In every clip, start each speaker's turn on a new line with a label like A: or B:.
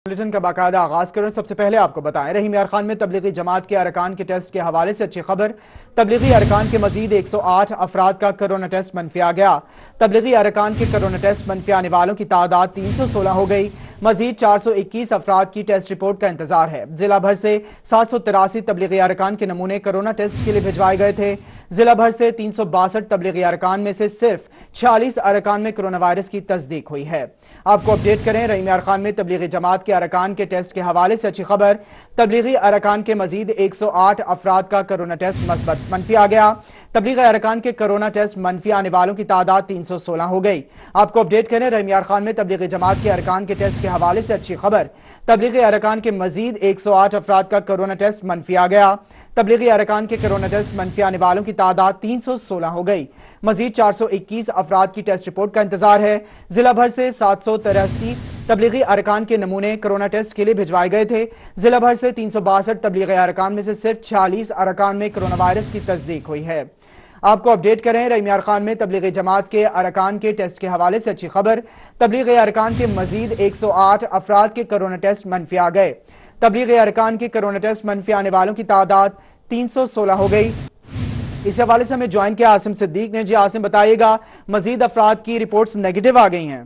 A: Bulletin का बाकायदा आगाज करें। सबसे पहले आपको बताएं, रहीम यार खान में तबलीगी जमात के अरकान के टेस्ट के हवाले से अच्छी खबर। तबलीगी अरकान के मजीद 108 अफराद का कोरोना टेस्ट मनफी आ गया। तबलीगी अरकान के कोरोना टेस्ट मनफी आने वालों की तादाद 316 हो गई। मजीद 421 अफराद की टेस्ट रिपोर्ट का इंतजार है। जिला भर से 783 तबलीगी अरकान के नमूने कोरोना टेस्ट के लिए भिजवाए गए थे। जिला भर से 362 तबलीगी अरकान में से सिर्फ 46 अरकान में कोरोना वायरस की तस्दीक हुई है। आपको अपडेट करें, रहीम यार खान में तबलीगी जमात के अरकान के टेस्ट के हवाले से अच्छी खबर। तबलीगी अरकान के मजीद 108 अफराद का कोरोना टेस्ट मस्बत मनफी आ गया। तबलीगी अरकान के कोरोना टेस्ट मनफी आने वालों की तादाद 316 हो गई। आपको अपडेट करें, रहीम यार खान में तबलीगी जमात के अरकान के टेस्ट के हवाले से अच्छी खबर। तबलीगी अरकान के मजीद 108 अफराद का कोरोना टेस्ट मनफी आ गया। तबलीगी अरकान के कोरोना टेस्ट मनफी आने वालों की तादाद 316 हो गई। मजीद 421 अफराद की टेस्ट रिपोर्ट का इंतजार है। जिला भर से 783 तबलीगी अरकान के नमूने कोरोना टेस्ट के लिए भिजवाए गए थे। जिला भर से 362 तबलीगी अरकान में से सिर्फ 46 अरकान में कोरोना वायरस की तस्दीक हुई है। आपको अपडेट करें, रहीम यार खान में तबलीगी जमात के अरकान के टेस्ट के हवाले से अच्छी खबर। तबलीगी अरकान के मजीद 108 अफराद के कोरोना टेस्ट मनफी आ गए। तबलीगी अरकान के कोरोना टेस्ट मनफी आने वालों की तादाद 316 हो गई। इस हवाले से हमें ज्वाइन किया आसिम सिद्दीक ने। जी आसिम, बताइएगा, मजीद अफराद की रिपोर्ट्स नेगेटिव आ गई हैं।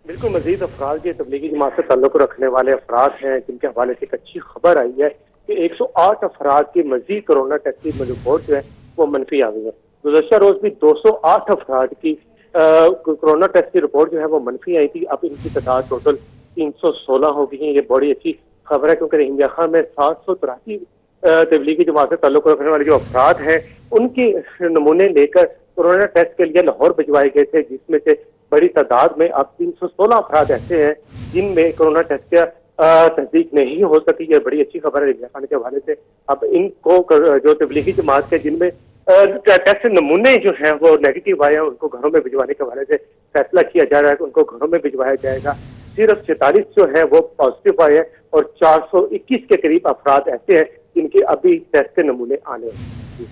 B: बिल्कुल, मजीद अफराद के तबलीगी जमात से ताल्लुक रखने वाले अफराद हैं जिनके हवाले से एक अच्छी खबर आई है कि 108 अफराद की मजीद कोरोना टेस्ट की रिपोर्ट जो है वो मनफी आ गई है। गुज़श्ता रोज भी 208 अफराद की कोरोना टेस्ट की रिपोर्ट जो है वो मनफी आई थी। अब इनकी तादाद टोटल 316 हो गई है। ये बड़ी अच्छी खबर है क्योंकि रहीम यार खान में 783 तबलीगी जमात से ताल्लुक रखने वाले जो अफराद हैं उनके नमूने लेकर कोरोना टेस्ट के लिए लाहौर भिजवाए गए थे, जिसमें से बड़ी तादाद में अब 316 अफराद ऐसे हैं जिनमें कोरोना टेस्ट का तस्दीक नहीं हो सकी। ये बड़ी अच्छी खबर है खाने के हवाले से। अब इनको जो तबलीगी जमात के जिनमें टेस्ट नमूने जो हैं वो नेगेटिव आए हैं उनको घरों में भिजवाने के हवाले से फैसला किया जा रहा है कि उनको घरों में भिजवाया जाएगा। सिर्फ 46 जो है वो पॉजिटिव आए हैं और 421 के करीब अफराद ऐसे हैं जिनके अभी टेस्ट के नमूने आने हैं।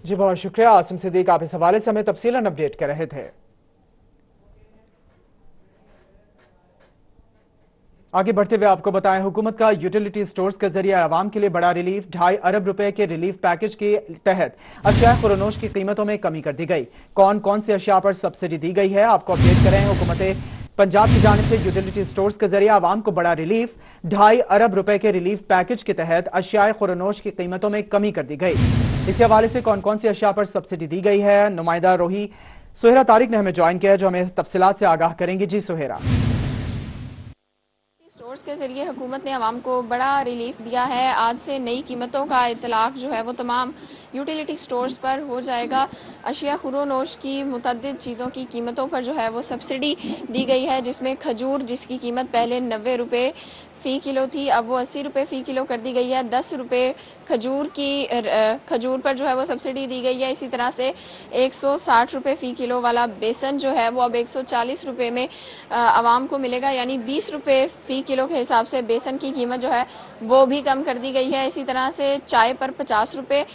A: जी बहुत शुक्रिया आसिम सिद्दीक, आप इस हवाले से हमें तफसीलन अपडेट कर रहे थे। आगे बढ़ते हुए आपको बताएं, हुकूमत का यूटिलिटी स्टोर्स के जरिए आवाम के लिए बड़ा रिलीफ। 2.5 अरब रुपए के रिलीफ पैकेज के तहत अशिया खुरनोश की कीमतों में कमी कर दी गई। कौन कौन से अशिया पर सब्सिडी दी गई है, आपको अपडेट करें। हुकूमत पंजाब की जानिब से यूटिलिटी स्टोर्स के जरिए आवाम को बड़ा रिलीफ। 2.5 अरब रुपए के रिलीफ पैकेज के तहत अशिया खुरनोश की कीमतों में कमी कर दी गई। इस हवाले से कौन कौन से अशिया पर सब्सिडी दी गई है, नुमाइंदा रोही सुहेरा तारिक ने हमें ज्वाइन किया है जो हमें तफसीलात से आगाह करेंगी। जी सुहेरा।
C: स्टोर्स के जरिए हुकूमत ने आवाम को बड़ा रिलीफ दिया है। आज से नई कीमतों का इतलाक जो है वो तमाम यूटिलिटी स्टोर्स पर हो जाएगा। अशिया खुरोनोश की मुतअद्दिद चीज़ों की कीमतों पर जो है वो सब्सिडी दी गई है, जिसमें खजूर जिसकी कीमत पहले 90 रुपये फी किलो थी, अब वो 80 रुपये फी किलो कर दी गई है। 10 रुपये खजूर पर जो है वो सब्सिडी दी गई है। इसी तरह से 160 रुपये फी किलो वाला बेसन जो है वो अब 140 रुपये में आवाम को मिलेगा, यानी 20 रुपये फी किलो के हिसाब से बेसन की कीमत जो है वो भी कम कर दी गई है। इसी तरह से चाय पर 50 रुपये,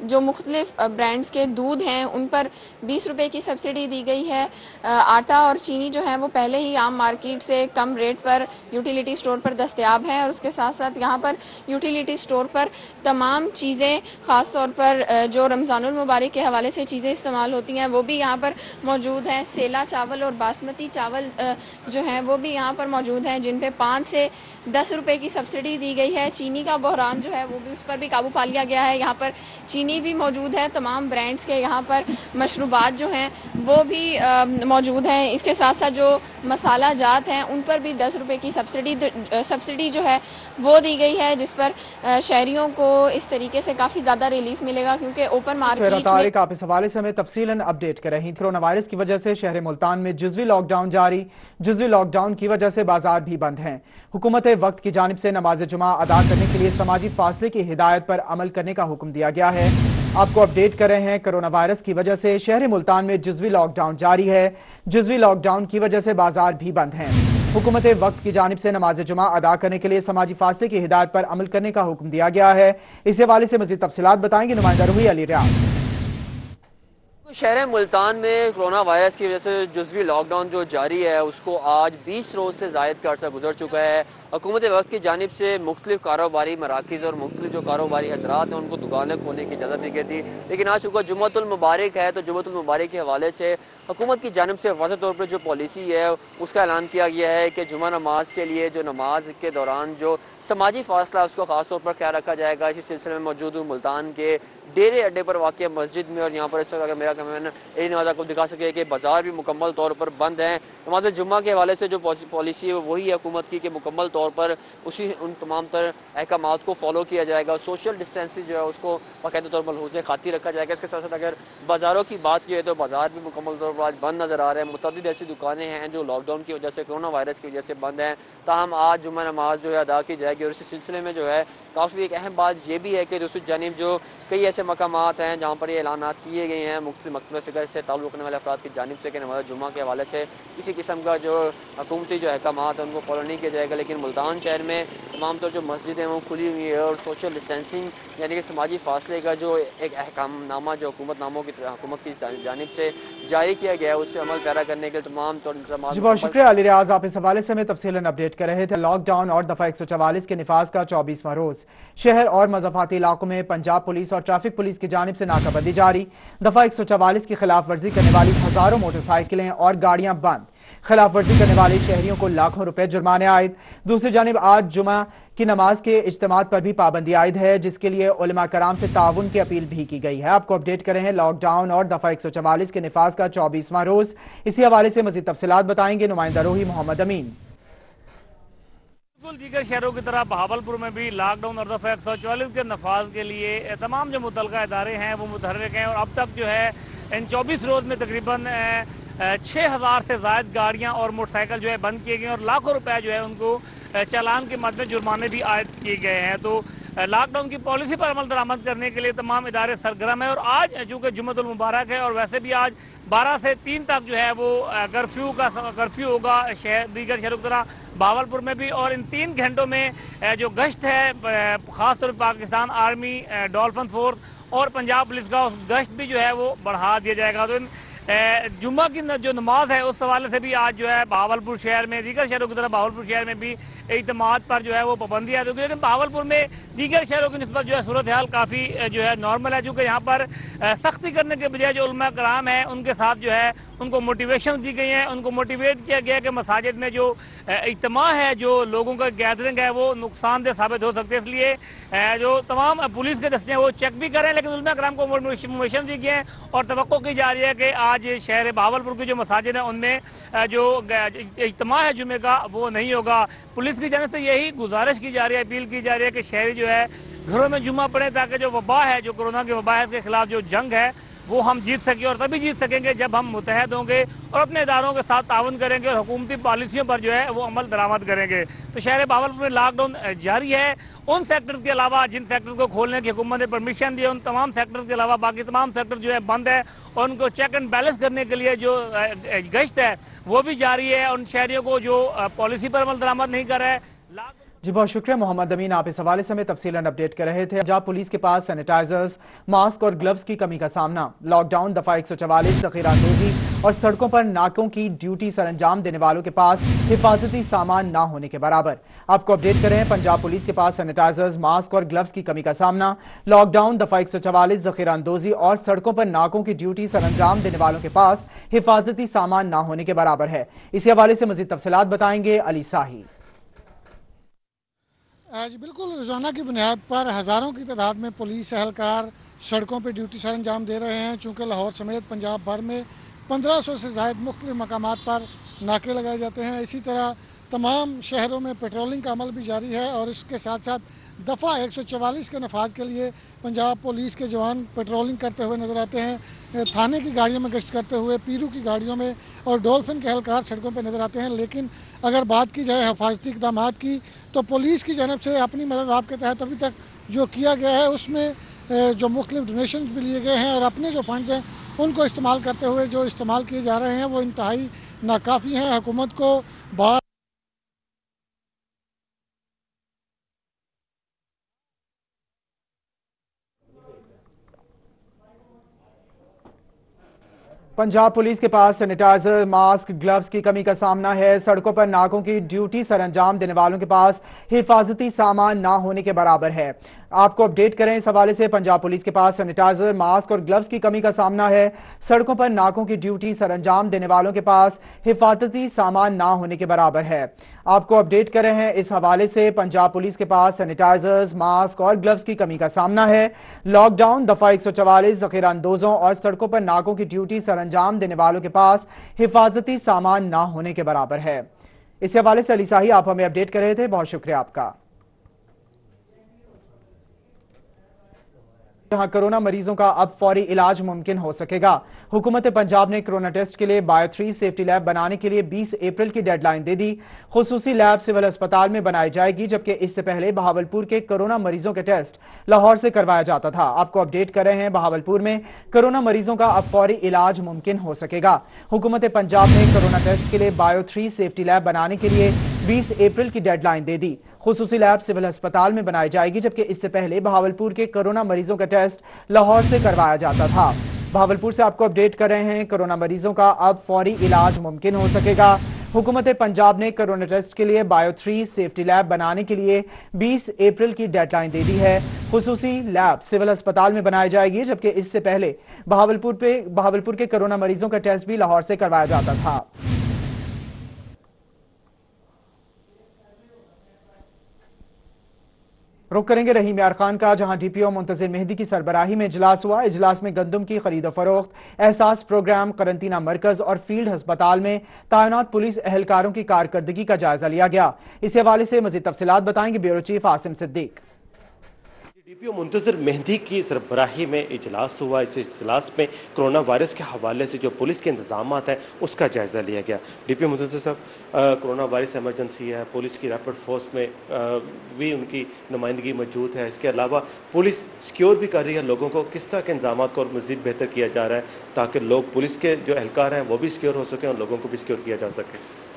C: जो मुख्तलिफ ब्रांड्स के दूध हैं उन पर 20 रुपये की सब्सिडी दी गई है। आटा और चीनी जो है वो पहले ही आम मार्केट से कम रेट पर यूटिलिटी स्टोर पर दस्तयाब है और उसके साथ साथ यहाँ पर यूटिलिटी स्टोर पर तमाम चीज़ें, खास तौर पर जो रमज़ानुल मुबारक के हवाले से चीज़ें इस्तेमाल होती हैं वो भी यहाँ पर मौजूद हैं। सेला चावल और बासमती चावल जो हैं वो भी यहाँ पर मौजूद हैं, जिन पे 5 से 10 रुपये की सब्सिडी दी गई है। चीनी का बहरान जो है वो भी, उस पर भी काबू पा लिया गया है। यहाँ पर चीनी भी मौजूद है, तमाम ब्रांड्स के यहाँ पर मशरूबात जो हैं वो भी मौजूद हैं। इसके साथ साथ जो मसाला जात हैं उन पर भी 10 रुपये की सब्सिडी जो है वो दी गई है, जिस पर शहरियों को इस तरीके से काफी ज्यादा रिलीफ मिलेगा क्योंकि ओपन मार्केट
A: तारिक, आप इस हवाले से हमें तफसीलन अपडेट कर रही। कोरोना वायरस की वजह से शहर मुल्तान में जुज़वी लॉकडाउन जारी। जुज़वी लॉकडाउन की वजह से बाजार भी बंद हैं। हुकूमत वक्त की जानिब से नमाज जुमा अदा करने के लिए समाजी फासले की हिदायत पर अमल करने का हुक्म दिया गया है। आपको अपडेट कर रहे हैं, कोरोना वायरस की वजह से शहर मुल्तान में जुज़वी लॉकडाउन जारी है। जुज़वी लॉकडाउन की वजह से बाजार भी बंद हैं। हुकूमत वक्त की जानिब से नमाज जुमा अदा करने के लिए समाजी फासले की हिदायत पर अमल करने का हुक्म दिया गया है। इस हवाले से मजीद तफसीलात बताएंगे नुमाइंदा रोही अली रियाज।
D: شہر ملتان میں کورونا وائرس کی وجہ سے جزوی لاک ڈاؤن جو جاری ہے اس کو آج 20 روز سے زائد کا عرصہ گزر چکا ہے۔ حکومت وقت کی جانب سے مختلف کاروباری مراکز اور مختلف جو کاروباری حضرات ہیں ان کو دکانیں کھولنے کی اجازت دی گئی تھی، لیکن آج چونکہ جمعۃ المبارک ہے تو جمعۃ المبارک کے حوالے سے حکومت کی جانب سے واضح طور پر جو پالیسی ہے اس کا اعلان کیا گیا ہے کہ جمعہ نماز کے لیے جو نماز کے دوران جو سماجی فاصلہ اس کو خاص طور پر خیال رکھا جائے گا۔ اسی سلسلے میں موجود ہوں ملتان کے ڈیرے اڈے پر واقع مسجد میں، اور یہاں پر اس وقت اگر میرا کیمرہ مین نواز آپ کو دکھا سکے کہ بازار بھی مکمل طور پر بند ہیں۔ نماز جمعہ کے حوالے سے جو پالیسی ہے وہی ہے حکومت کی کہ مکمل طور پر ان تمام تر احکامات کو فالو کیا جائے گا۔ سوشل ڈسٹینسنگ جو ہے اس کو باقاعدہ طور پر لحوظ خاطر رکھا جائے گا۔ اس کے ساتھ ساتھ اگر بازاروں کی بات کی تو بازار بھی مکمل طور پر آج بند نظر آ رہے ہیں۔ متعدد ایسی دکانیں ہیں جو لاک ڈاؤن کی وجہ سے، کورونا وائرس کی وجہ سے بند ہیں، تاہم آج جمعہ نماز جو ہے ادا کی جائے گی۔ اور اسی سلسلے میں جو ہے کافی ایک اہم بات یہ بھی ہے کہ دوسری جانب جو کئی ایسے مقامات ہیں جہاں پر یہ اعلانات کیے گئے ہیں مختلف مکتبہ فکر سے تعلق رکھنے والے افراد کی جانب سے کہ نماز جمعہ کے حوالے سے کسی قسم کا جو حکومتی جو احکامات ہیں ان کو فالو نہیں کیا جائے گا، لیکن ملتان شہر میں تمام طور جو مسجدیں ہیں وہ کھلی ہوئی ہے اور سوشل ڈسٹینسنگ یعنی کہ سماجی فاصلے کا جو ایک احکام نامہ جو حکومت کی جانب سے جاری کیا گیا ہے اس سے عمل پیرا کرنے کے تمام طور انتظامات۔
A: جی بہت شکریہ علی ریاض، آپ اس حوالے سے ہمیں تفصیلاً اپڈیٹ کر رہے تھے۔ لاک ڈاؤن اور دفعہ 144 کے نفاذ کا 24واں روز شہر اور مضافاتی علاقوں میں پنجاب پولیس اور ٹریفک پولیس کی جانب سے ناکہ بندی جاری۔ دفعہ 144 کی خلاف ورزی کرنے والی ہزاروں موٹر سائیکلیں اور گاڑیاں بند، خلاف ورزی کرنے والے شہریوں کو لاکھوں روپے جرمانے عائد۔ دوسری جانب آج جمعہ کی نماز کے اجتماعات پر بھی پابندی عائد ہے، جس کے لیے علماء کرام سے تعاون کی اپیل بھی کی گئی ہے۔ آپ کو اپڈیٹ کریں ہیں لاک ڈاؤن اور دفعہ 144 کے نفاذ کا 24واں روز۔ اسی حوالے سے مزید تفصیلات بتائیں گے نمائندہ روحی محمد امین۔
E: بالکل دیگر شہروں کی طرح بہاولپور میں بھی لاک ڈاؤن اور دفعہ 144 کے نفاذ کے لیے تمام جو متعلقہ ادارے ہیں وہ متحرک ہیں، اور اب تک جو ہے ان 24 روز میں تقریباً 6000 سے زائد گاڑیاں اور موٹر سائیکل جو ہے بند کیے گئے ہیں، اور لاکھوں روپے جو ہے ان کو چالان کے مد میں جرمانے بھی عائد کیے گئے ہیں۔ تو لاک ڈاؤن کی پالیسی پر عمل درآمد کرنے کے لیے تمام ادارے سرگرم ہیں، اور آج چونکہ جمعۃ المبارک ہے اور ویسے بھی آج 12 سے 3 تک جو ہے وہ کرفیو ہوگا دیگر شہروں کی طرح بہاولپور میں بھی، اور ان 3 گھنٹوں میں جو گشت ہے خاص طور پر پاکستان آرمی، ڈولفن فورس اور پنجاب پولیس کا اس گشت بھی جو ہے وہ بڑھا دیا جائے گا۔ تو جمعہ کی جو نماز ہے اس حوالے سے بھی آج جو ہے بہاولپور شہر میں دیگر شہروں کی طرح بہاولپور شہر میں بھی اجتماعات پر جو ہے وہ پابندی ہے، لیکن بہاولپور میں دیگر شہروں کی نسبت جو ہے صورتحال کافی جو ہے نارمل ہے، چونکہ یہاں پر سختی کرنے کے بجائے جو علماء کرام ہیں ان کے ساتھ جو ہے ان کو موٹیویشن دی گئی ہیں، ان کو موٹیویٹ کیا گیا کہ مساجد میں جو اجتماع ہے، جو لوگوں کا گیدرنگ ہے وہ نقصان دہ ثابت ہو سکتے ہیں، اس لیے جو تمام پولیس کے دستے ہیں وہ چیک بھی کریں، لیکن علماء کرام کو موٹیویشن دی گئی ہے اور توقع کی جا رہی ہے کہ آج شہر بہاولپور کی جو مساجد ہیں ان میں جو اجتماع ہے جمعے کا وہ نہیں ہوگا۔ پولیس کی جانب سے یہی گزارش کی جا رہی ہے، اپیل کی جا رہی ہے کہ شہری جو ہے گھروں میں جمعہ پڑھیں تاکہ جو وبا ہے، جو کورونا کی وبا ہے اس کے خلاف جو جنگ ہے وہ ہم جیت سکیں، اور تبھی جیت سکیں گے جب ہم متحد ہوں گے اور اپنے اداروں کے ساتھ تعاون کریں گے اور حکومتی پالیسیوں پر جو ہے وہ عمل درآمد کریں گے۔ تو شہر بہاولپور میں لاک ڈاؤن جاری ہے، ان سیکٹر کے علاوہ جن سیکٹر کو کھولنے کی حکومت نے پرمیشن دی ہے ان تمام سیکٹر کے علاوہ باقی تمام سیکٹر جو ہے بند ہے، اور ان کو چیک اینڈ بیلنس کرنے کے لیے جو گشت ہے وہ بھی جاری ہے، ان شہریوں کو جو پالیسی پر عمل درآمد نہیں کر رہا ہے۔
A: جی بہت شکریہ محمد امین، آپ اس حوالے سے ہمیں تفصیلاً اپڈیٹ کر رہے تھے۔ پنجاب پولیس کے پاس سینیٹائزرز، ماسک اور گلوز کی کمی کا سامنا، لاک ڈاؤن دفعہ 144 ذخیرہ اندوزی اور سڑکوں پر ناکوں کی ڈیوٹی سر انجام دینے والوں کے پاس حفاظتی سامان نہ ہونے کے برابر۔ آپ کو اپڈیٹ کریں پنجاب پولیس کے پاس سینیٹائزرز، ماسک اور گلوز کی کمی کا سامنا، لاک ڈاؤن دفعہ 144 ذخیرہ اندوزی اور سڑکوں پر ناکوں کی ڈیوٹی سر انجام دینے والوں کے پاس حفاظتی سامان نہ ہونے کے برابر ہے۔ اسی حوالے سے مزید تفصیلات بتائیں گے علی ساہی۔
F: جی بالکل، روزانہ کی بنیاد پر ہزاروں کی تعداد میں پولیس اہلکار سڑکوں پہ ڈیوٹی سر انجام دے رہے ہیں، چونکہ لاہور سمیت پنجاب بھر میں 1500 سے زائد مختلف مقامات پر ناکے لگائے جاتے ہیں۔ اسی طرح تمام شہروں میں پیٹرولنگ کا عمل بھی جاری ہے، اور اس کے ساتھ ساتھ دفعہ 144 کے نفاذ کے لیے پنجاب پولیس کے جوان پیٹرولنگ کرتے ہوئے نظر آتے ہیں، تھانے کی گاڑیوں میں گشت کرتے ہوئے، پیرو کی گاڑیوں میں اور ڈولفن کے اہلکار سڑکوں پہ نظر آتے ہیں۔ لیکن اگر بات کی جائے حفاظتی اقدامات کی تو پولیس کی جانب سے اپنی مدد آپ کے تحت ابھی تک جو کیا گیا ہے اس میں جو مختلف ڈونیشنز بھی لیے گئے ہیں اور اپنے جو فنڈز ہیں ان کو استعمال کرتے ہوئے جو استعمال کیے جا رہے ہیں وہ انتہائی ناکافی ہیں۔ حکومت کو بار
A: पंजाब पुलिस के पास सैनिटाइजर, मास्क, ग्लव्स की कमी का सामना है। सड़कों पर नाकों की ड्यूटी सर अंजाम देने वालों के पास हिफाजती सामान ना होने के बराबर है। आपको अपडेट करें इस हवाले से। पंजाब पुलिस के पास सैनिटाइजर, मास्क और ग्लव्स की कमी का सामना है। सड़कों पर नाकों की ड्यूटी सर अंजाम देने वालों के पास हिफाजती सामान ना होने के बराबर है। आपको अपडेट कर रहे हैं इस हवाले से। पंजाब पुलिस के पास सैनिटाइजर्स, मास्क और ग्लव्स की कमी का सामना है। लॉकडाउन, दफा 144, जखीरा अंदोजों और सड़कों पर नाकों की ड्यूटी सर अंजाम देने वालों के पास हिफाजती सामान ना होने के बराबर है। इस हवाले से अली शाही आप हमें अपडेट कर रहे थे, बहुत शुक्रिया आपका। जहां कोरोना मरीजों का अब फौरी इलाज मुमकिन हो सकेगा। हुकूमत पंजाब ने कोरोना टेस्ट के लिए बायो 3 सेफ्टी लैब बनाने के लिए 20 अप्रैल की डेडलाइन दे दी। खुसूसी लैब सिविल अस्पताल में बनाई जाएगी, जबकि इससे पहले बहावलपुर के कोरोना मरीजों के टेस्ट लाहौर से करवाया जाता था। आपको अपडेट कर रहे हैं, बहावलपुर में कोरोना मरीजों का अब फौरी इलाज मुमकिन हो सकेगा। हुकूमत पंजाब ने कोरोना टेस्ट के लिए बायो 3 सेफ्टी लैब बनाने के लिए 20 अप्रैल की डेडलाइन दे दी। खुसूसी लैब सिविल अस्पताल में बनाई जाएगी, जबकि इससे पहले बहावलपुर के कोरोना मरीजों का टेस्ट लाहौर से करवाया जाता था। बहावलपुर से आपको अपडेट कर रहे हैं, कोरोना मरीजों का अब फौरी इलाज मुमकिन हो सकेगा। हुकूमत पंजाब ने कोरोना टेस्ट के लिए बायो 3 सेफ्टी लैब बनाने के लिए 20 अप्रैल की डेडलाइन दे दी है। खुसूसी लैब सिविल अस्पताल में बनाई जाएगी, जबकि इससे पहले बहावलपुर के कोरोना मरीजों का टेस्ट भी लाहौर से करवाया जाता था। रुख करेंगे रहीम यार खान का, जहां डीपीओ मुंतजिर मेहदी की सरबराही में इजलास हुआ। इजलास में गंदम की खरीदो फरोख्त, एहसास प्रोग्राम, करंतना मरकज और फील्ड अस्पताल में तैनात पुलिस एहलकारों की कारकर्दगी का जायजा लिया गया। इस हवाले से मजीद तफसीलात बताएंगे bureau chief Asim Siddique.
G: DPO Muntazir Mehdi की सरबराही में इजलास हुआ। इस इजलास में कोरोना वायरस के हवाले से जो पुलिस के इंतजाम हैं उसका जायजा लिया गया। डीपीओ मुंतजिर साहब, कोरोना वायरस एमरजेंसी है, पुलिस की रैपिड फोर्स में भी उनकी नुमाइंदगी मौजूद है। इसके अलावा पुलिस सिक्योर भी कर रही है लोगों को। किस तरह के इंतजाम को और मजीद बेहतर किया जा रहा है ताकि लोग, पुलिस के जो एहलकार हैं वो भी सिक्योर हो सकें और लोगों को भी सिक्योर किया जा सके?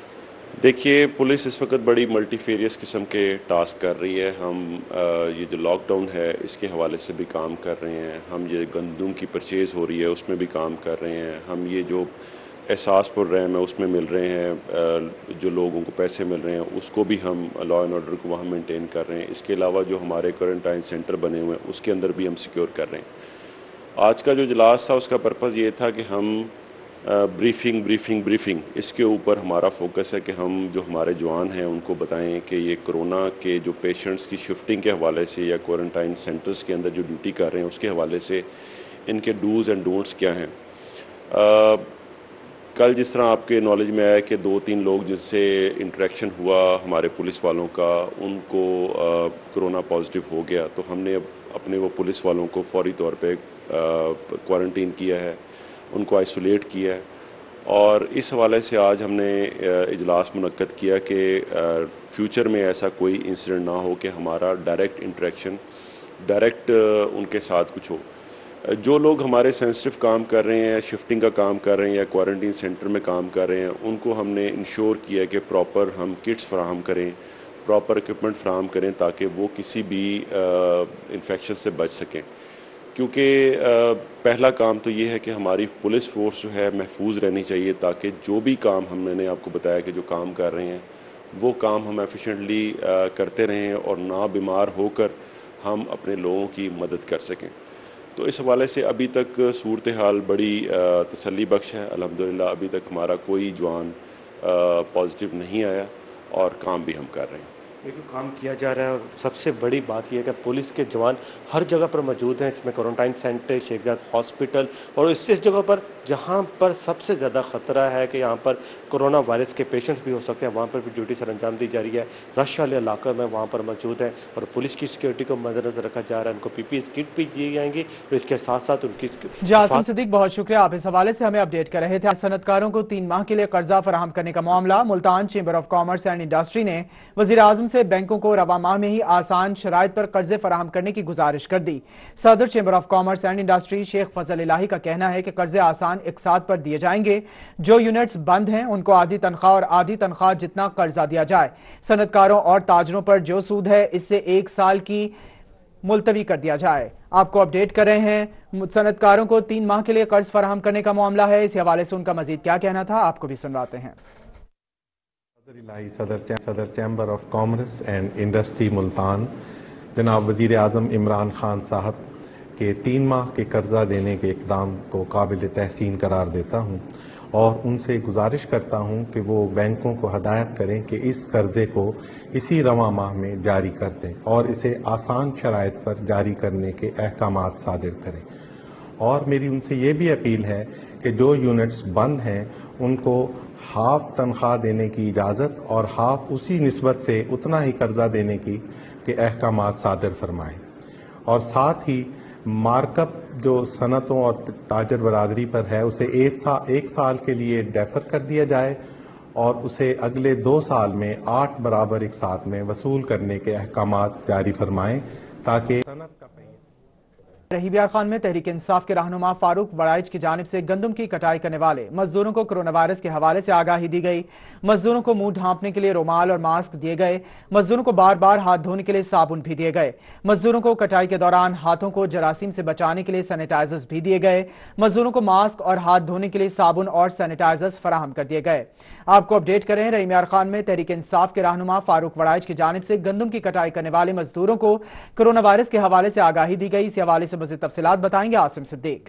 H: देखिए, पुलिस इस वक्त बड़ी मल्टीफेरियस किस्म के टास्क कर रही है। हम ये जो लॉकडाउन है इसके हवाले से भी काम कर रहे हैं। हम ये गंदम की परचेज़ हो रही है उसमें भी काम कर रहे हैं। हम ये जो एहसास प्रोग्राम है उसमें मिल रहे हैं, जो लोगों को पैसे मिल रहे हैं उसको भी हम लॉ एंड ऑर्डर को वहाँ मेंटेन कर रहे हैं। इसके अलावा जो हमारे क्वारंटाइन सेंटर बने हुए हैं उसके अंदर भी हम सिक्योर कर रहे हैं। आज का जो इजलास था उसका पर्पज़ ये था कि हम ब्रीफिंग इसके ऊपर हमारा फोकस है कि हम जो हमारे जवान हैं उनको बताएं कि ये कोरोना के जो पेशेंट्स की शिफ्टिंग के हवाले से या क्वारंटाइन सेंटर्स के अंदर जो ड्यूटी कर रहे हैं उसके हवाले से इनके डूज एंड डोंट्स क्या हैं। कल जिस तरह आपके नॉलेज में आया कि 2-3 लोग जिनसे इंटरेक्शन हुआ हमारे पुलिस वालों का, उनको कोरोना पॉजिटिव हो गया, तो हमने अपने वो पुलिस वालों को फौरी तौर पे क्वारंटीन किया है, उनको आइसोलेट किया है। और इस हवाले से आज हमने इजलास मुनक्कद किया कि फ्यूचर में ऐसा कोई इंसिडेंट ना हो कि हमारा डायरेक्ट इंटरेक्शन उनके साथ कुछ हो। जो लोग हमारे सेंसिटिव काम कर रहे हैं, शिफ्टिंग का काम कर रहे हैं या क्वारंटीन सेंटर में काम कर रहे हैं, उनको हमने इंश्योर किया कि प्रॉपर हम किट्स फराहम करें, प्रॉपर इक्विपमेंट फराहम करें ताकि वो किसी भी इन्फेक्शन से बच सकें। क्योंकि पहला काम तो ये है कि हमारी पुलिस फोर्स जो है महफूज रहनी चाहिए ताकि जो भी काम मैंने आपको बताया कि जो काम कर रहे हैं वो काम हम एफिशिएंटली करते रहें और ना बीमार होकर हम अपने लोगों की मदद कर सकें। तो इस हवाले से अभी तक सूरत हाल बड़ी तसल्ली बख्श है। अल्हम्दुलिल्लाह अभी तक हमारा कोई जवान पॉजिटिव नहीं आया और काम भी हम कर रहे हैं।
G: बिल्कुल काम किया जा रहा है और सबसे बड़ी बात यह है कि पुलिस के जवान हर जगह पर मौजूद हैं। इसमें क्वारंटाइन सेंटर, शेखजाद हॉस्पिटल और इस जगह पर जहां पर सबसे ज़्यादा ख़तरा है कि यहाँ पर कोरोना वायरस के पेशेंट्स भी हो सकते हैं, वहाँ पर भी ड्यूटी सर अंजाम दी जा रही है। रश वाले इलाके में वहाँ पर मौजूद है और पुलिस की सिक्योरिटी को मद्देनजर रखा जा रहा है। उनको PPE किट भी दी जाएंगी और इसके साथ साथ उनकी
A: आसिम सिद्दीक, बहुत शुक्रिया, आप इस हवाले से हमें अपडेट कर रहे थे। सनतकारों को 3 माह के लिए कर्जा फराहम करने का मामला। Multan chamber of commerce and industry ने वजीर आजम से बैंकों को रवा माह में ही आसान शराइत पर कर्जे फराहम करने की गुजारिश कर दी। सदर chamber of commerce and industry Sheikh Fazal Elahi का कहना है कि कर्जे आसान इकसात पर दिए जाएंगे। जो यूनिट्स बंद हैं उनको आधी तनख्वाह और आधी तनख्वाह जितना कर्जा दिया जाए। सनतकारों और ताजरों पर जो सूद है इससे 1 साल की मुलतवी कर दिया जाए। आपको अपडेट कर रहे हैं, सनतकारों को 3 माह के लिए कर्ज फराहम करने का मामला है। इस हवाले से उनका मजीद क्या कहना था, आपको भी सुनवाते हैं।
I: सदर chamber of commerce and industry Multan जनाब वजीर आजम इमरान खान साहब के 3 माह के कर्जा देने के इकदाम को काबिल तहसीन करार देता हूँ और उनसे गुजारिश करता हूँ कि वो बैंकों को हदायत करें कि इस कर्जे को इसी रवां माह में जारी कर दें और इसे आसान शराइत पर जारी करने के अहकामात सादिर करें। और मेरी उनसे ये भी अपील है कि जो यूनिट्स बंद हैं उनको हाफ तनख्वाह देने की इजाज़त और हाफ उसी निस्बत से उतना ही कर्जा देने की के अहकामात सादिर फरमाएं। और साथ ही मार्कअप जो सनतों और ताजर बरादरी पर है उसे एक साल के लिए डेफर कर दिया जाए और उसे अगले 2 साल में 8 बराबर एक साथ में वसूल करने के अहकामात जारी फरमाएं ताकि सनत का
A: रहीम खान में तहरीक इंसाफ के रहनुमा फारूक वड़ाइच की जानिब से गंदम की कटाई करने वाले मजदूरों को कोरोना वायरस के हवाले से आगाही दी गई। मजदूरों को मुंह ढांपने के लिए रुमाल और मास्क दिए गए। मजदूरों को बार बार हाथ धोने के लिए साबुन भी दिए गए। मजदूरों को कटाई के दौरान हाथों को जरासीम से बचाने के लिए सैनिटाइजर्स भी दिए गए। मजदूरों को मास्क और हाथ धोने के लिए साबुन और सैनिटाइजर्स फराहम कर दिए गए। आपको अपडेट करें, रहीम खान में तहरीक इंसाफ के रहनुमा फारूक वड़ाइच की जानिब से गंदम की कटाई करने वाले मजदूरों को कोरोना वायरस के हवाले से आगाही दी गई। इस हवाले से मज़ीद तफसीलात बताएंगे आसिम सिद्दीक।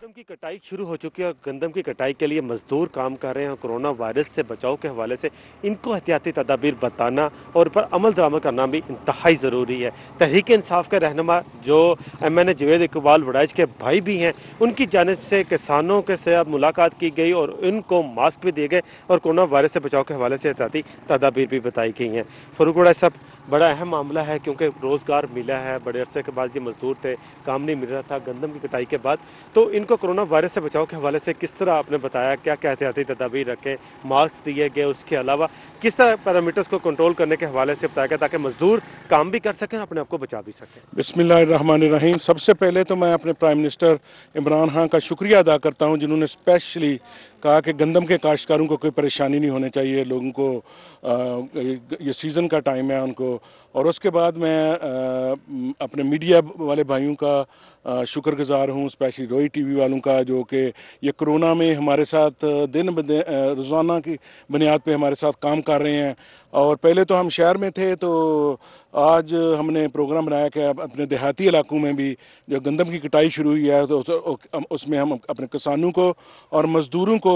G: गंदम की कटाई शुरू हो चुकी है और गंदम की कटाई के लिए मजदूर काम कर रहे हैं। कोरोना वायरस से बचाव के हवाले से इनको एहतियाती तदाबीर बताना और पर अमल दरामद करना भी इंतहाई ज़रूरी है। तहरीक इंसाफ के रहनुमा जो MNA जवेद इकबाल वड़ाइच के भाई भी हैं, उनकी जानिब से किसानों के साथ मुलाकात की गई और इनको मास्क भी दिए गए और कोरोना वायरस से बचाव के हवाले से एहतियाती तदाबीर भी बताई गई हैं। फारूक वड़ाइच साहब, बड़ा अहम मामला है क्योंकि रोजगार मिला है, बड़े अरसे के बाद ये मजदूर थे, काम नहीं मिल रहा था गंदम की कटाई के बाद, तो इनको कोरोना वायरस से बचाव के हवाले से किस तरह आपने बताया, क्या क्या एहतियाती तदाबीर रखें, मास्क दिए गए, उसके अलावा किस तरह पैरामीटर्स को कंट्रोल करने के हवाले से बताया गया ताकि मजदूर काम भी कर सकें और अपने आप को बचा भी सकें?
J: बिस्मिल्लाहिर्रहमानिर्रहीम। सबसे पहले तो मैं अपने प्राइम मिनिस्टर इमरान खान का शुक्रिया अदा करता हूं जिन्होंने स्पेशली कहा कि गंदम के काश्तकारों को कोई परेशानी नहीं होनी चाहिए, लोगों को ये सीज़न का टाइम है उनको। और उसके बाद मैं अपने मीडिया वाले भाइयों का शुक्रगुजार हूं, स्पेशली रोई टीवी वालों का, जो कि ये कोरोना में हमारे साथ दिन ब दिन रोज़ाना की बुनियाद पे हमारे साथ काम कर रहे हैं। और पहले तो हम शहर में थे, तो आज हमने प्रोग्राम बनाया कि अपने देहाती इलाकों में भी जो गंदम की कटाई शुरू हुई है तो उसमें हम अपने किसानों को और मजदूरों को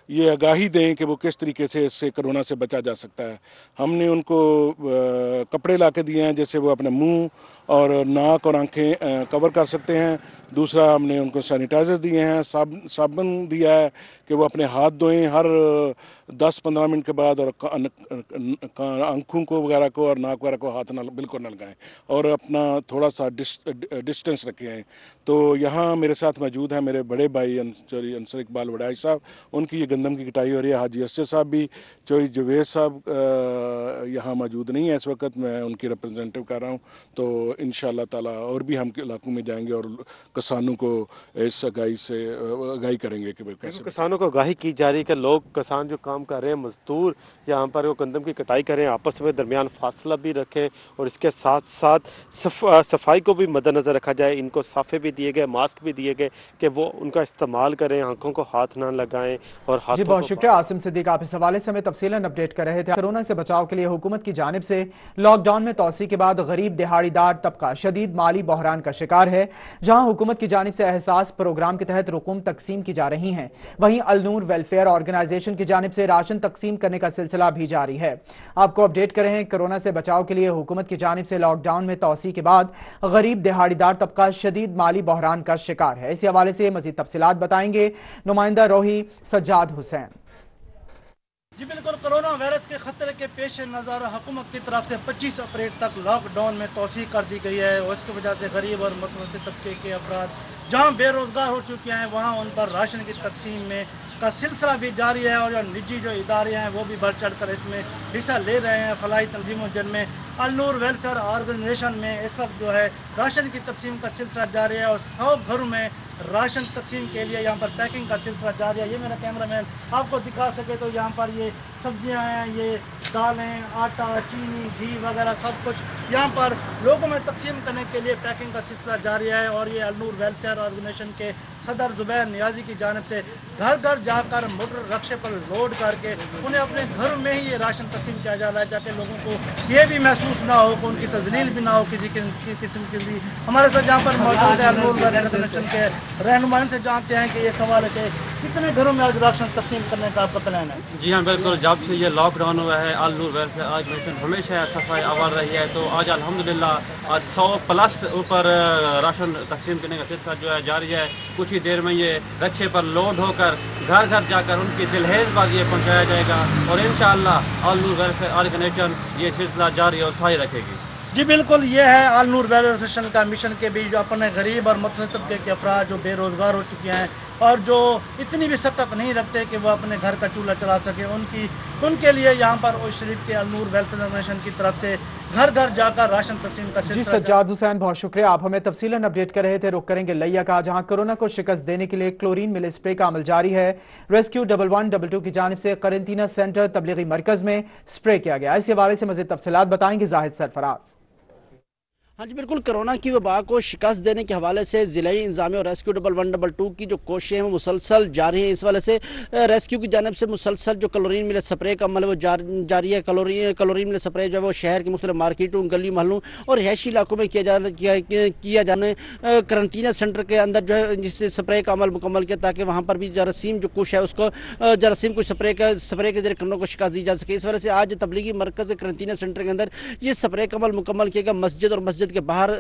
J: ये आगाही दें कि वो किस तरीके से इससे कोरोना से बचा जा सकता है। हमने उनको कपड़े ला के दिए हैं जैसे वो अपने मुंह और नाक और आंखें कवर कर सकते हैं। दूसरा, हमने उनको सैनिटाइजर दिए हैं, साबुन दिया है कि वो अपने हाथ धोएं हर 10-15 मिनट के बाद, और आंखों को वगैरह को और नाक वगैरह को हाथ बिल्कुल न लगाएं और अपना थोड़ा सा डिस्टेंस रखें। तो यहाँ मेरे साथ मौजूद है मेरे बड़े भाई अंसर इकबाल वड़ाइच साहब, उनकी ये गंदम की कटाई हो रही है। हाजी असद साहब भी, चोई जवेद साहब यहाँ मौजूद नहीं है इस वक्त, मैं उनकी रिप्रेजेंटेटिव कर रहा हूँ। तो इंशाअल्लाह ताला और भी हम इलाकों में जाएंगे और किसानों को इस आगाही करेंगे कि कैसे
G: किसानों को आगाही की जा रही है कि लोग किसान जो काम कर रहे हैं, मजदूर यहाँ पर वो गंदम की कटाई करें, आपस में दरमियान फासला भी रखें और इसके साथ साथ सफाई को भी मद्देनजर रखा जाए। इनको साफे भी दिए गए, मास्क भी दिए गए कि वो उनका इस्तेमाल करें, आंखों को हाथ ना लगाएं और हाथों
A: बहुत शुक्रिया आसिम सिद्दीक, आप इस हवाले से हमें तफसीलन अपडेट कर रहे थे। कोरोना से बचाव के लिए हुकूमत की जानिब से लॉकडाउन में तोसी के बाद गरीब दिहाड़ीदार तबका शदीद माली बहरान का शिकार है। जहां हुकूमत की जानिब से एहसास प्रोग्राम के तहत रकूम तकसीम की जा रही हैं, वहीं अलनूर वेलफेयर ऑर्गेनाइजेशन की जानिब से राशन तकसीम करने का सिलसिला भी जारी है। आपको अपडेट कर रहे हैं, कोरोना से बचाव के लिए हुकूमत की जानिब से लॉकडाउन में तोसी के बाद गरीब दिहाड़ीदार तबका शदीद माली बहरान का शिकार है। इसी हवाले से मजीद तफसीलात बताएंगे नुमाइंदा रोही सज्जाद हुसैन।
K: जी बिल्कुल, कोरोना वायरस के खतरे के पेश नज़र हुकूमत की तरफ से 25 अप्रैल तक लॉकडाउन में तोसी कर दी गई है और इसकी वजह से गरीब और मुतवस्सित तबके के अफराद जहां बेरोजगार हो चुके हैं वहां उन पर राशन की तकसीम में का सिलसिला भी जारी है और जो निजी जो इदारे हैं वो भी बढ़ चढ़ कर इसमें हिस्सा ले रहे हैं। फलाही तंजीमों जिनमें अल नूर वेलफेयर ऑर्गेनाइजेशन में इस वक्त जो है राशन की तकसीम का सिलसिला जारी है और 100 घरों में राशन तकसीम के लिए यहाँ पर पैकिंग का सिलसिला जारी है। ये मेरा कैमरामैन आपको दिखा सके तो यहाँ पर ये सब्जियां हैं, ये दालें, आटा, चीनी, घी वगैरह सब कुछ यहाँ पर लोगों में तकसीम करने के लिए पैकिंग का सिलसिला जारी है। और ये अल नूर वेलफेयर ऑर्गेनाइजेशन के सदर जुबैर नियाजी की जानिब से घर घर जाकर मोटर रक्शे पर लोड करके उन्हें अपने घर में ही ये राशन तकसीम किया जा रहा है, ताकि लोगों को ये भी महसूस ना हो कि उनकी तजलील भी ना हो किसी किस्म की भी। हमारे साथ यहाँ पर मौजूद है अल नूर वेलफेयर ऑर्गेनाइजेशन के रहनुमाओं से जानते हैं कि ये सवाल है कि कितने घरों में आज राशन तकसीम करने का आपका प्लान है?
L: जी हाँ बिल्कुल, जब से ये लॉकडाउन हुआ है अल नूर वेलफेयर ऑर्गेनाइजेशन हमेशा सफाई आवार रही है। तो आज अल्हम्दुलिल्लाह आज 100+ ऊपर राशन तकसीम करने का सिलसिला जो है जारी है। कुछ ही देर में ये रक्शे पर लोड होकर घर घर जाकर उनकी दिलहेज ये पहुँचाया जाएगा और इंशाअल्लाह अल नूर वेलफेयर ऑर्गेनाइजेशन ये सिलसिला जारी और स्थायी रखेगी।
K: जी बिल्कुल, ये है अल नूर वेलफेयर ऑर्गेनाइजेशन का मिशन के बीच जो अपने गरीब और मुतवस्सित तबके के अफराद जो बेरोजगार हो चुके हैं और जो इतनी भी सकत नहीं रखते कि वो अपने घर का चूल्हा चला सके, उनके लिए यहाँ पर ओय शरीफ के अल नूर वेलफेयर ऑर्गेनाइजेशन की तरफ से घर घर जाकर राशन तकसीम का
A: जी सज्जाद हुसैन, बहुत शुक्रिया। आप हमें तफसीलन अपडेट कर रहे थे। रुक करेंगे लिया का, जहां कोरोना को शिकस्त देने के लिए क्लोरीन मिले स्प्रे का अमल जारी है। रेस्क्यू 1122 की जानिब से करेंटीना सेंटर तबलीगी मरकज में स्प्रे किया गया। इस हवाले से मज़ीद तफसीलात बताएंगे जाहिद सरफराज।
M: हाँ जी बिल्कुल, कोरोना की वबा को शिकस्त देने के हवाले से जिला इंतजामिया और रेस्क्यू 1122 की जो कोशिशें हैं वो मुसलसल जारी हैं। इस वाले से रेस्क्यू की जानिब से मुसलसल जो क्लोरीन मिले स्प्रे का अमल है वो जारी है। क्लोरीन मिले स्प्रे जो है वो शहर के मुख्तलिफ मार्केटों, गली महलों और रिहायशी इलाकों में किया जाने करंटीना सेंटर के अंदर जो है जिससे स्प्रे का अमल मुकम्मल किया, ताकि वहाँ पर भी जरासीम जो कुछ है उसको जरासीम को स्प्रे के जरिए करने को शिकस्त दी जा सके। इस वजह से आज तबलीगी मरकज करंटीना सेंटर के अंदर ये स्प्रे का अमल मुकम्मल किया गया। मस्जिद और मस्जिद के बाहर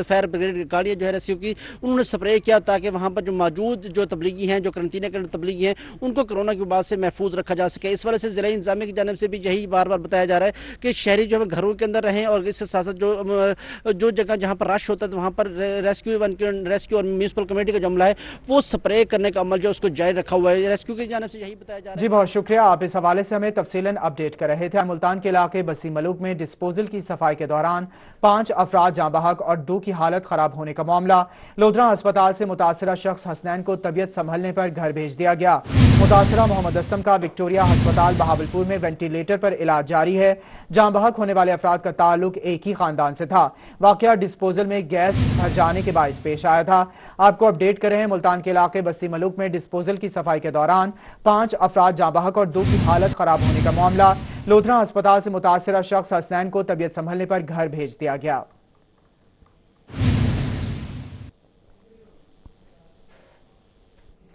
M: फायर ब्रिगेड की गाड़ियां जो है रेस्क्यू की उन्होंने स्प्रे किया, ताकि वहां पर जो मौजूद जो तबलीगी हैं, जो करंटीना के तबलीगी हैं, उनको कोरोना की वबा से महफूज रखा जा सके। इस वजह से जिला इंतजामिया की जानिब से भी यही बार बार बताया जा रहा है कि शहरी जो है घरों के अंदर रहें और इसके साथ साथ जो जगह जहां पर रश होता है तो वहां पर रेस्क्यू और म्यूनिसिपल कमेटी का जमला है वो स्प्रे करने का अमल जो उसको जारी रखा हुआ है। रेस्क्यू की जानिब से यही बताया जा रहा है।
A: जी बहुत शुक्रिया, आप इस हवाले से हमें तफसीलन अपडेट कर रहे थे। मुल्तान के इलाके बस्ती मलूक में डिस्पोजल की सफाई के दौरान 5 अफराद जाँ बहक और 2 की हालत खराब होने का मामला। लोधरा अस्पताल से मुतासरा शख्स हसनैन को तबीयत संभलने पर घर भेज दिया गया। मुतासरा मोहम्मद असलम का विक्टोरिया अस्पताल बहावलपुर में वेंटिलेटर पर इलाज जारी है। जाँ बहक होने वाले अफराद का ताल्लुक एक ही खानदान से था। वाकया डिस्पोजल में गैस भर जाने के बायस पेश आया था। आपको अपडेट कर रहे हैं मुल्तान के इलाके बस्ती मलूक में डिस्पोजल की सफाई के दौरान 5 अफराद जाँ बहक और 2 की हालत खराब होने का मामला। लोधरा अस्पताल से मुतासरा शख्स हसनैन को तबीयत संभलने पर घर भेज दिया गया।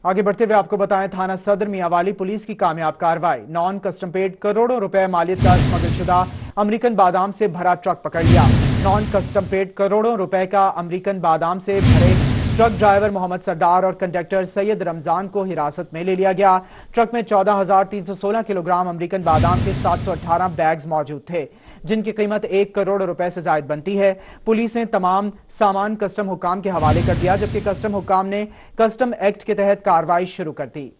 A: आगे बढ़ते हुए आपको बताएं, थाना सदर मियांवाली पुलिस की कामयाब कार्रवाई। नॉन कस्टम पेड करोड़ों रुपए मालियत का स्मगलशुदा अमेरिकन बादाम से भरा ट्रक पकड़ लिया। नॉन कस्टम पेड करोड़ों रुपए का अमेरिकन बादाम से भरे ट्रक ड्राइवर मोहम्मद सरदार और कंडक्टर सैयद रमजान को हिरासत में ले लिया गया। ट्रक में 14,316 किलोग्राम अमेरिकन बादाम के 718 बैग्स मौजूद थे, जिनकी कीमत 1 करोड़ रुपए से जायद बनती है। पुलिस ने तमाम सामान कस्टम हुकाम के हवाले कर दिया, जबकि कस्टम हुकाम ने कस्टम एक्ट के तहत कार्रवाई शुरू कर दी।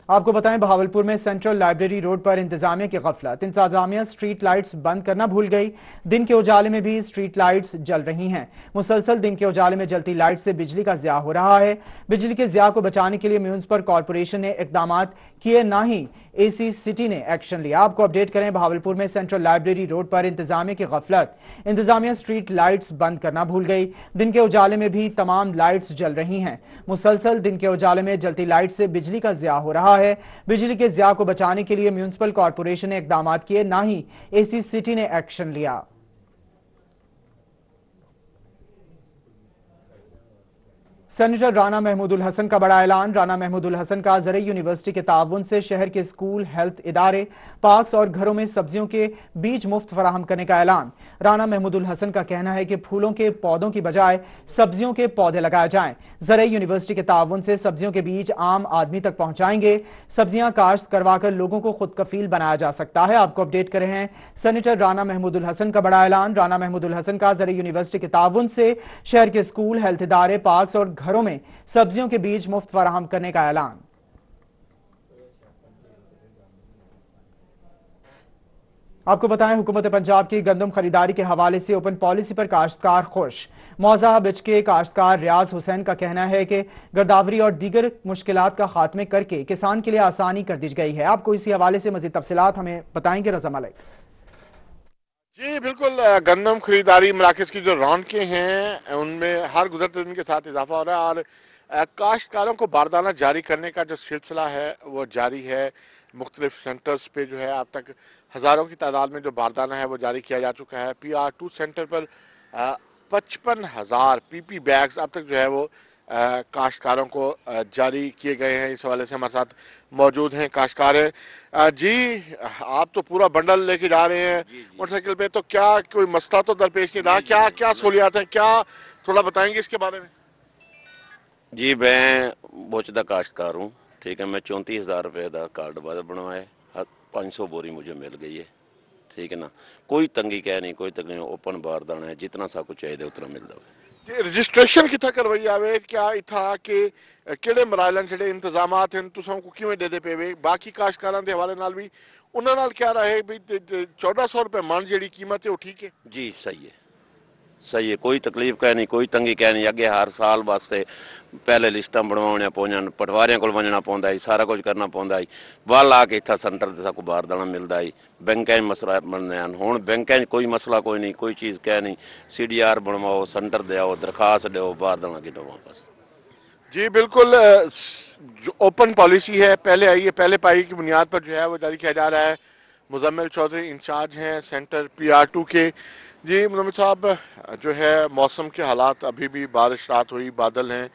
A: आपको बताएं, बहावलपुर में सेंट्रल लाइब्रेरी रोड पर इंतजामिया की गफलत। इंतजामिया स्ट्रीट लाइट्स बंद करना भूल गई। दिन के उजाले में भी स्ट्रीट लाइट्स जल रही हैं। मुसलसल दिन के उजाले में जलती लाइट से बिजली का ज़िया हो रहा है। बिजली के ज़िया को बचाने के लिए म्यूनिसिपल कॉर्पोरेशन ने इकदाम किए, ना ही एसी सिटी ने एक्शन लिया। आपको अपडेट करें, बहावलपुर में सेंट्रल लाइब्रेरी रोड पर इंतजामिया की गफलत। इंतजामिया स्ट्रीट लाइट्स बंद करना भूल गई। दिन के उजाले में भी तमाम लाइट्स जल रही हैं। मुसलसल दिन के उजाले में जलती लाइट से बिजली का ज़िया हो रहा है। बिजली के ज़िया को बचाने के लिए म्यूनिसिपल कॉर्पोरेशन ने इकदाम किए, ना ही एसी सिटी ने एक्शन लिया। सेनेटर राना महमूदुल हसन का बड़ा ऐलान। राना महमूदुल हसन का ज़रई यूनिवर्सिटी के ताउन से शहर के स्कूल, हेल्थ इदारे, पार्क्स और घरों में सब्जियों के बीज मुफ्त फराहम करने का ऐलान। राना महमूदुल हसन का कहना है कि फूलों के पौधों की बजाय सब्जियों के पौधे लगाए जाएं। ज़रई यूनिवर्सिटी के ताउन से सब्जियों के बीज आम आदमी तक पहुंचाएंगे। सब्जियां काश्त करवाकर लोगों को खुद कफील बनाया जा सकता है। आपको अपडेट कर रहे हैं सेनेटर राना महमूदुल हसन का बड़ा ऐलान। राना महमूदुल हसन का ज़रई यूनिवर्सिटी के ताउन से शहर के स्कूल, हेल्थ इदारे, पार्क्स और घरों में सब्जियों के बीज मुफ्त फराहम करने का ऐलान। आपको बताएं, हुकूमत पंजाब की गंदम खरीदारी के हवाले से ओपन पॉलिसी पर काश्तकार खुश। मौजा बिच के काश्तकार रियाज हुसैन का कहना है कि गिरदावरी और दीगर मुश्किलात का खात्मे करके किसान के लिए आसानी कर दी गई है। आपको इसी हवाले से मजीद तफसीलात हमें बताएंगे रज़ा मलिक।
N: जी बिल्कुल, गंदम खरीदारी मराकज की जो रौनकें हैं उनमें हर गुजरते दिन के साथ इजाफा हो रहा है और काश्तकारों को बारदाना जारी करने का जो सिलसिला है वो जारी है। मुख्तलिफ सेंटर्स पे जो है अब तक हजारों की तादाद में जो बारदाना है वो जारी किया जा चुका है। PR2 सेंटर पर 55,000 PP बैग्स अब तक जो है वो काश्तकारों को जारी किए गए हैं। इस हवाले से हमारे साथ मौजूद हैं काश्तकार हैं। जी आप तो पूरा बंडल लेके जा रहे हैं मोटरसाइकिल पे, तो क्या कोई मसला तो दरपेश नहीं रहा? क्या क्या सहूलियात हैं, क्या थोड़ा बताएंगे इसके बारे में?
O: जी मैं बोचदा काश्तकार हूँ, ठीक है। मैं 34,000 रुपये का कार्ड बनवाए, 500 बोरी मुझे मिल गई है, ठीक है ना। कोई तंगी कह नहीं, कोई तंगी नहीं, ओपन बारदाना है, जितना सा कुछ चाहिए उतना मिलता है।
N: रजिस्ट्रेशन कितना करवाई आवे, क्या इथा कि किहड़े मराहलन जेहड़े इंतजामात हैं तुसां को किवें देदे पेवे? बाकी काश्तकारां दे हवाले नाल भी उन्हां नाल क्या रहे भी 1400 रुपए मन जेहड़ी कीमत है वो ठीक है?
O: जी सही है, सही है, कोई तकलीफ कह नहीं, कोई तंगी कह नहीं। अगे हर साल वास्ते पहले लिस्टां बनवाउणियां पौंदियां, पटवारियां कोल वञणा पौंदा है, सारा कुछ करना पौंदा है। वल आके इत्थे सेंटर ते साकू बारदाना मिलदा है। बैंकां च मसला बनदे हन, हुण बैंकां च कोई मसला कोई नहीं, कोई चीज़ कह नहीं। CDR बनवाओ, सेंटर दे आओ, दरखास्त दो, बारदाना गिनो वापस।
N: जी बिल्कुल, जो ओपन पॉलिसी है पहले आई है, पहले पाई की बुनियाद पर जो है वो जारी किया जा रहा है। मुजम्मिल चौधरी इंचार्ज हैं सेंटर PR2 के। जी मुजम्मिल साहब, जो है मौसम के हालात, अभी भी बारिश रात हुई, बादल हैं,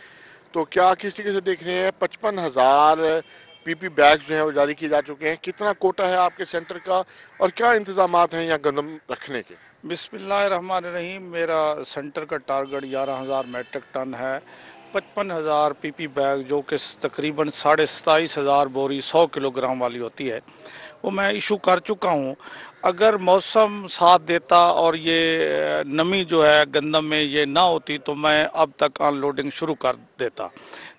N: तो क्या किस तरीके से देख रहे हैं? 55,000 PP बैग्स जो हैं वो जारी किए जा चुके हैं। कितना कोटा है आपके सेंटर का और क्या इंतजामात हैं यहाँ गंदम रखने के?
J: बिस्मिल्लाहिर्रहमानिर्रहीम। मेरा सेंटर का टारगेट 11,000 मैट्रिक टन है। 55,000 PP बैग जो कि तकरीबन 27,500 बोरी 100 किलोग्राम वाली होती है वो मैं इशू कर चुका हूँ। अगर मौसम साथ देता और ये नमी जो है गंदम में ये ना होती तो मैं अब तक अनलोडिंग शुरू कर देता,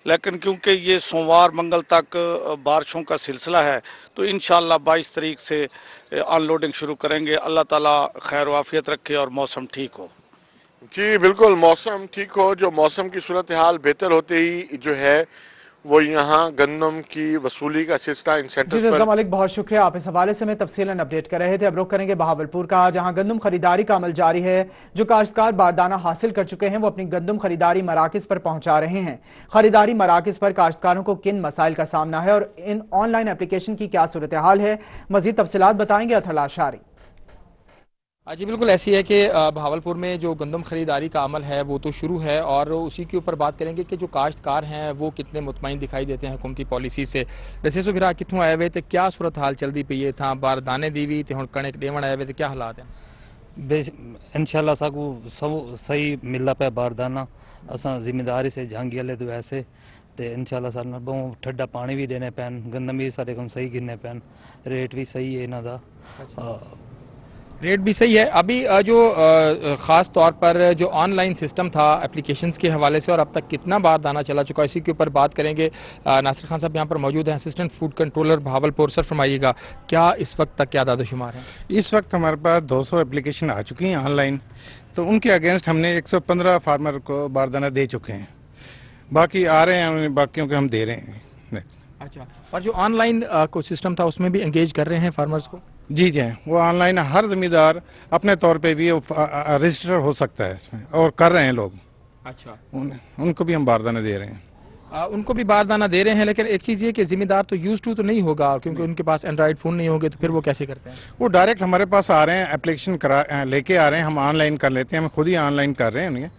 J: लेकिन क्योंकि ये सोमवार मंगल तक बारिशों का सिलसिला है तो इंशाल्लाह 22 तारीख से अनलोडिंग शुरू करेंगे। अल्लाह ताला खैर वाफियत रखे और मौसम ठीक हो।
N: जी बिल्कुल, मौसम ठीक हो। जो मौसम की सूरत हाल बेहतर होते ही जो है वो यहाँ गंदम की वसूली का सिलसिला इन सेंटर्स पर।
A: मलिक बहुत शुक्रिया, आप इस हवाले से मैं तफसीलन अपडेट कर रहे थे। अब रुख करेंगे बहावलपुर का, जहां गंदम खरीदारी का अमल जारी है। जो काश्तकार बारदाना हासिल कर चुके हैं वो अपनी गंदम खरीदारी मराकिज पर पहुंचा रहे हैं। खरीदारी मराकिज पर काश्तकारों को किन मसाइल का सामना है और इन ऑनलाइन एप्लीकेशन की क्या सूरत हाल है, मजीद तफसीलात बताएंगे अथर लाशारी।
P: जी बिल्कुल ऐसी है कि बहावलपुर में जो गंदम खरीदारी का अमल है वो तो शुरू है और उसी के ऊपर बात करेंगे कि जो काश्तकार हैं वो कितने मुतमईन दिखाई देते हैं हुकूमती पॉलिसी से। वैसे सो फिर कितों आए हुए थे, क्या सूरत हाल चलती पई है? था बारदाने दी हुई थे, हुण कणक देवन आए हुए थे, क्या हालात हैं?
Q: इंशाल्लाह साकू सब सही मिलता पाया बारदाना। असां जिम्मेदारी से झांगी हले तो ऐसे ते इंशाल्लाह साल बहु ठंडा पानी भी देने पैन, गंदम भी सारे को सही गिनने पैन, रेट भी सही है इन्हां दा,
P: रेट भी सही है। अभी जो ख़ास तौर पर जो ऑनलाइन सिस्टम था एप्लीकेशंस के हवाले से और अब तक कितना बारदाना चला चुका है इसी के ऊपर बात करेंगे। नासिर खान साहब यहाँ पर मौजूद हैं, assistant food controller Bahawalpur. Sir फरमाइएगा क्या इस वक्त तक क्या दादोशुमार है?
R: इस वक्त हमारे पास 200 एप्लीकेशन आ चुकी हैं ऑनलाइन, तो उनके अगेंस्ट हमने 115 फार्मर को बारदाना दे चुके हैं। बाकी आ रहे हैं, बाकियों के हम दे रहे हैं।
P: अच्छा, और जो ऑनलाइन कोई सिस्टम था उसमें भी एंगेज कर रहे हैं फार्मर्स को?
R: जी जी, वो ऑनलाइन हर जमींदार अपने तौर पे भी रजिस्टर हो सकता है इसमें और कर रहे हैं लोग।
P: अच्छा,
R: उनको भी हम बारदाना दे रहे हैं।
P: उनको भी बारदाना दे रहे हैं, लेकिन एक चीज़ ये कि जिम्मेदार तो यूज टू तो नहीं होगा क्योंकि उनके पास एंड्रॉइड फ़ोन नहीं होंगे, तो फिर वो कैसे करते हैं?
R: वो डायरेक्ट हमारे पास आ रहे हैं, एप्लीकेशन लेके आ रहे हैं, हम ऑनलाइन कर लेते हैं, हम खुद ही ऑनलाइन कर रहे हैं उन्हें,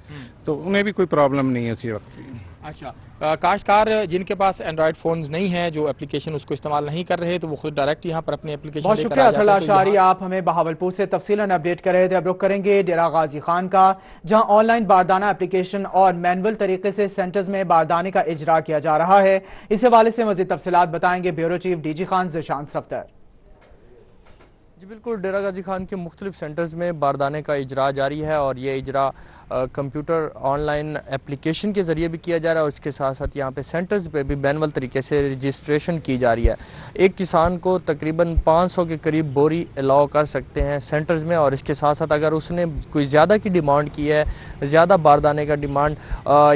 R: तो उन्हें भी कोई प्रॉब्लम नहीं है उसी वक्त।
P: अच्छा, काश्तकार जिनके पास एंड्रॉइड फोन नहीं है, जो एप्लीकेशन उसको इस्तेमाल नहीं कर रहे, तो वो खुद डायरेक्ट यहाँ पर अपनी एप्लीकेशन
A: बहुत शुक्रिया अथला अशारी, आप हमें बहावलपुर से तफसीलन अपडेट कर रहे थे। अब रुख करेंगे डेरा गाजी खान का, जहां ऑनलाइन बारदाना एप्लीकेशन और मैनुअल तरीके से सेंटर्स में बारदाने का इजरा किया जा रहा है। इस हवाले से मजीद तफसीलात बताएंगे ब्यूरो चीफ डीजी खान ज़िशान सफ्दर।
S: जी बिल्कुल, डेरा गाजी खान के मुख्तलिफ सेंटर्स में बारदाने का इजरा जारी है और ये इजरा कंप्यूटर ऑनलाइन एप्लीकेशन के ज़रिए भी किया जा रहा है और इसके साथ साथ यहाँ पे सेंटर्स पे भी मैनुअल तरीके से रजिस्ट्रेशन की जा रही है। एक किसान को तकरीबन 500 के करीब बोरी अलाउ कर सकते हैं सेंटर्स में, और इसके साथ साथ अगर उसने कोई ज़्यादा की डिमांड की है, ज़्यादा बारदाने का डिमांड,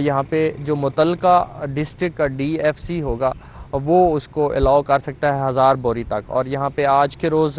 S: यहाँ पे जो मुतलका डिस्ट्रिक्ट का DFC होगा वो उसको अलाउ कर सकता है 1000 बोरी तक। और यहाँ पे आज के रोज़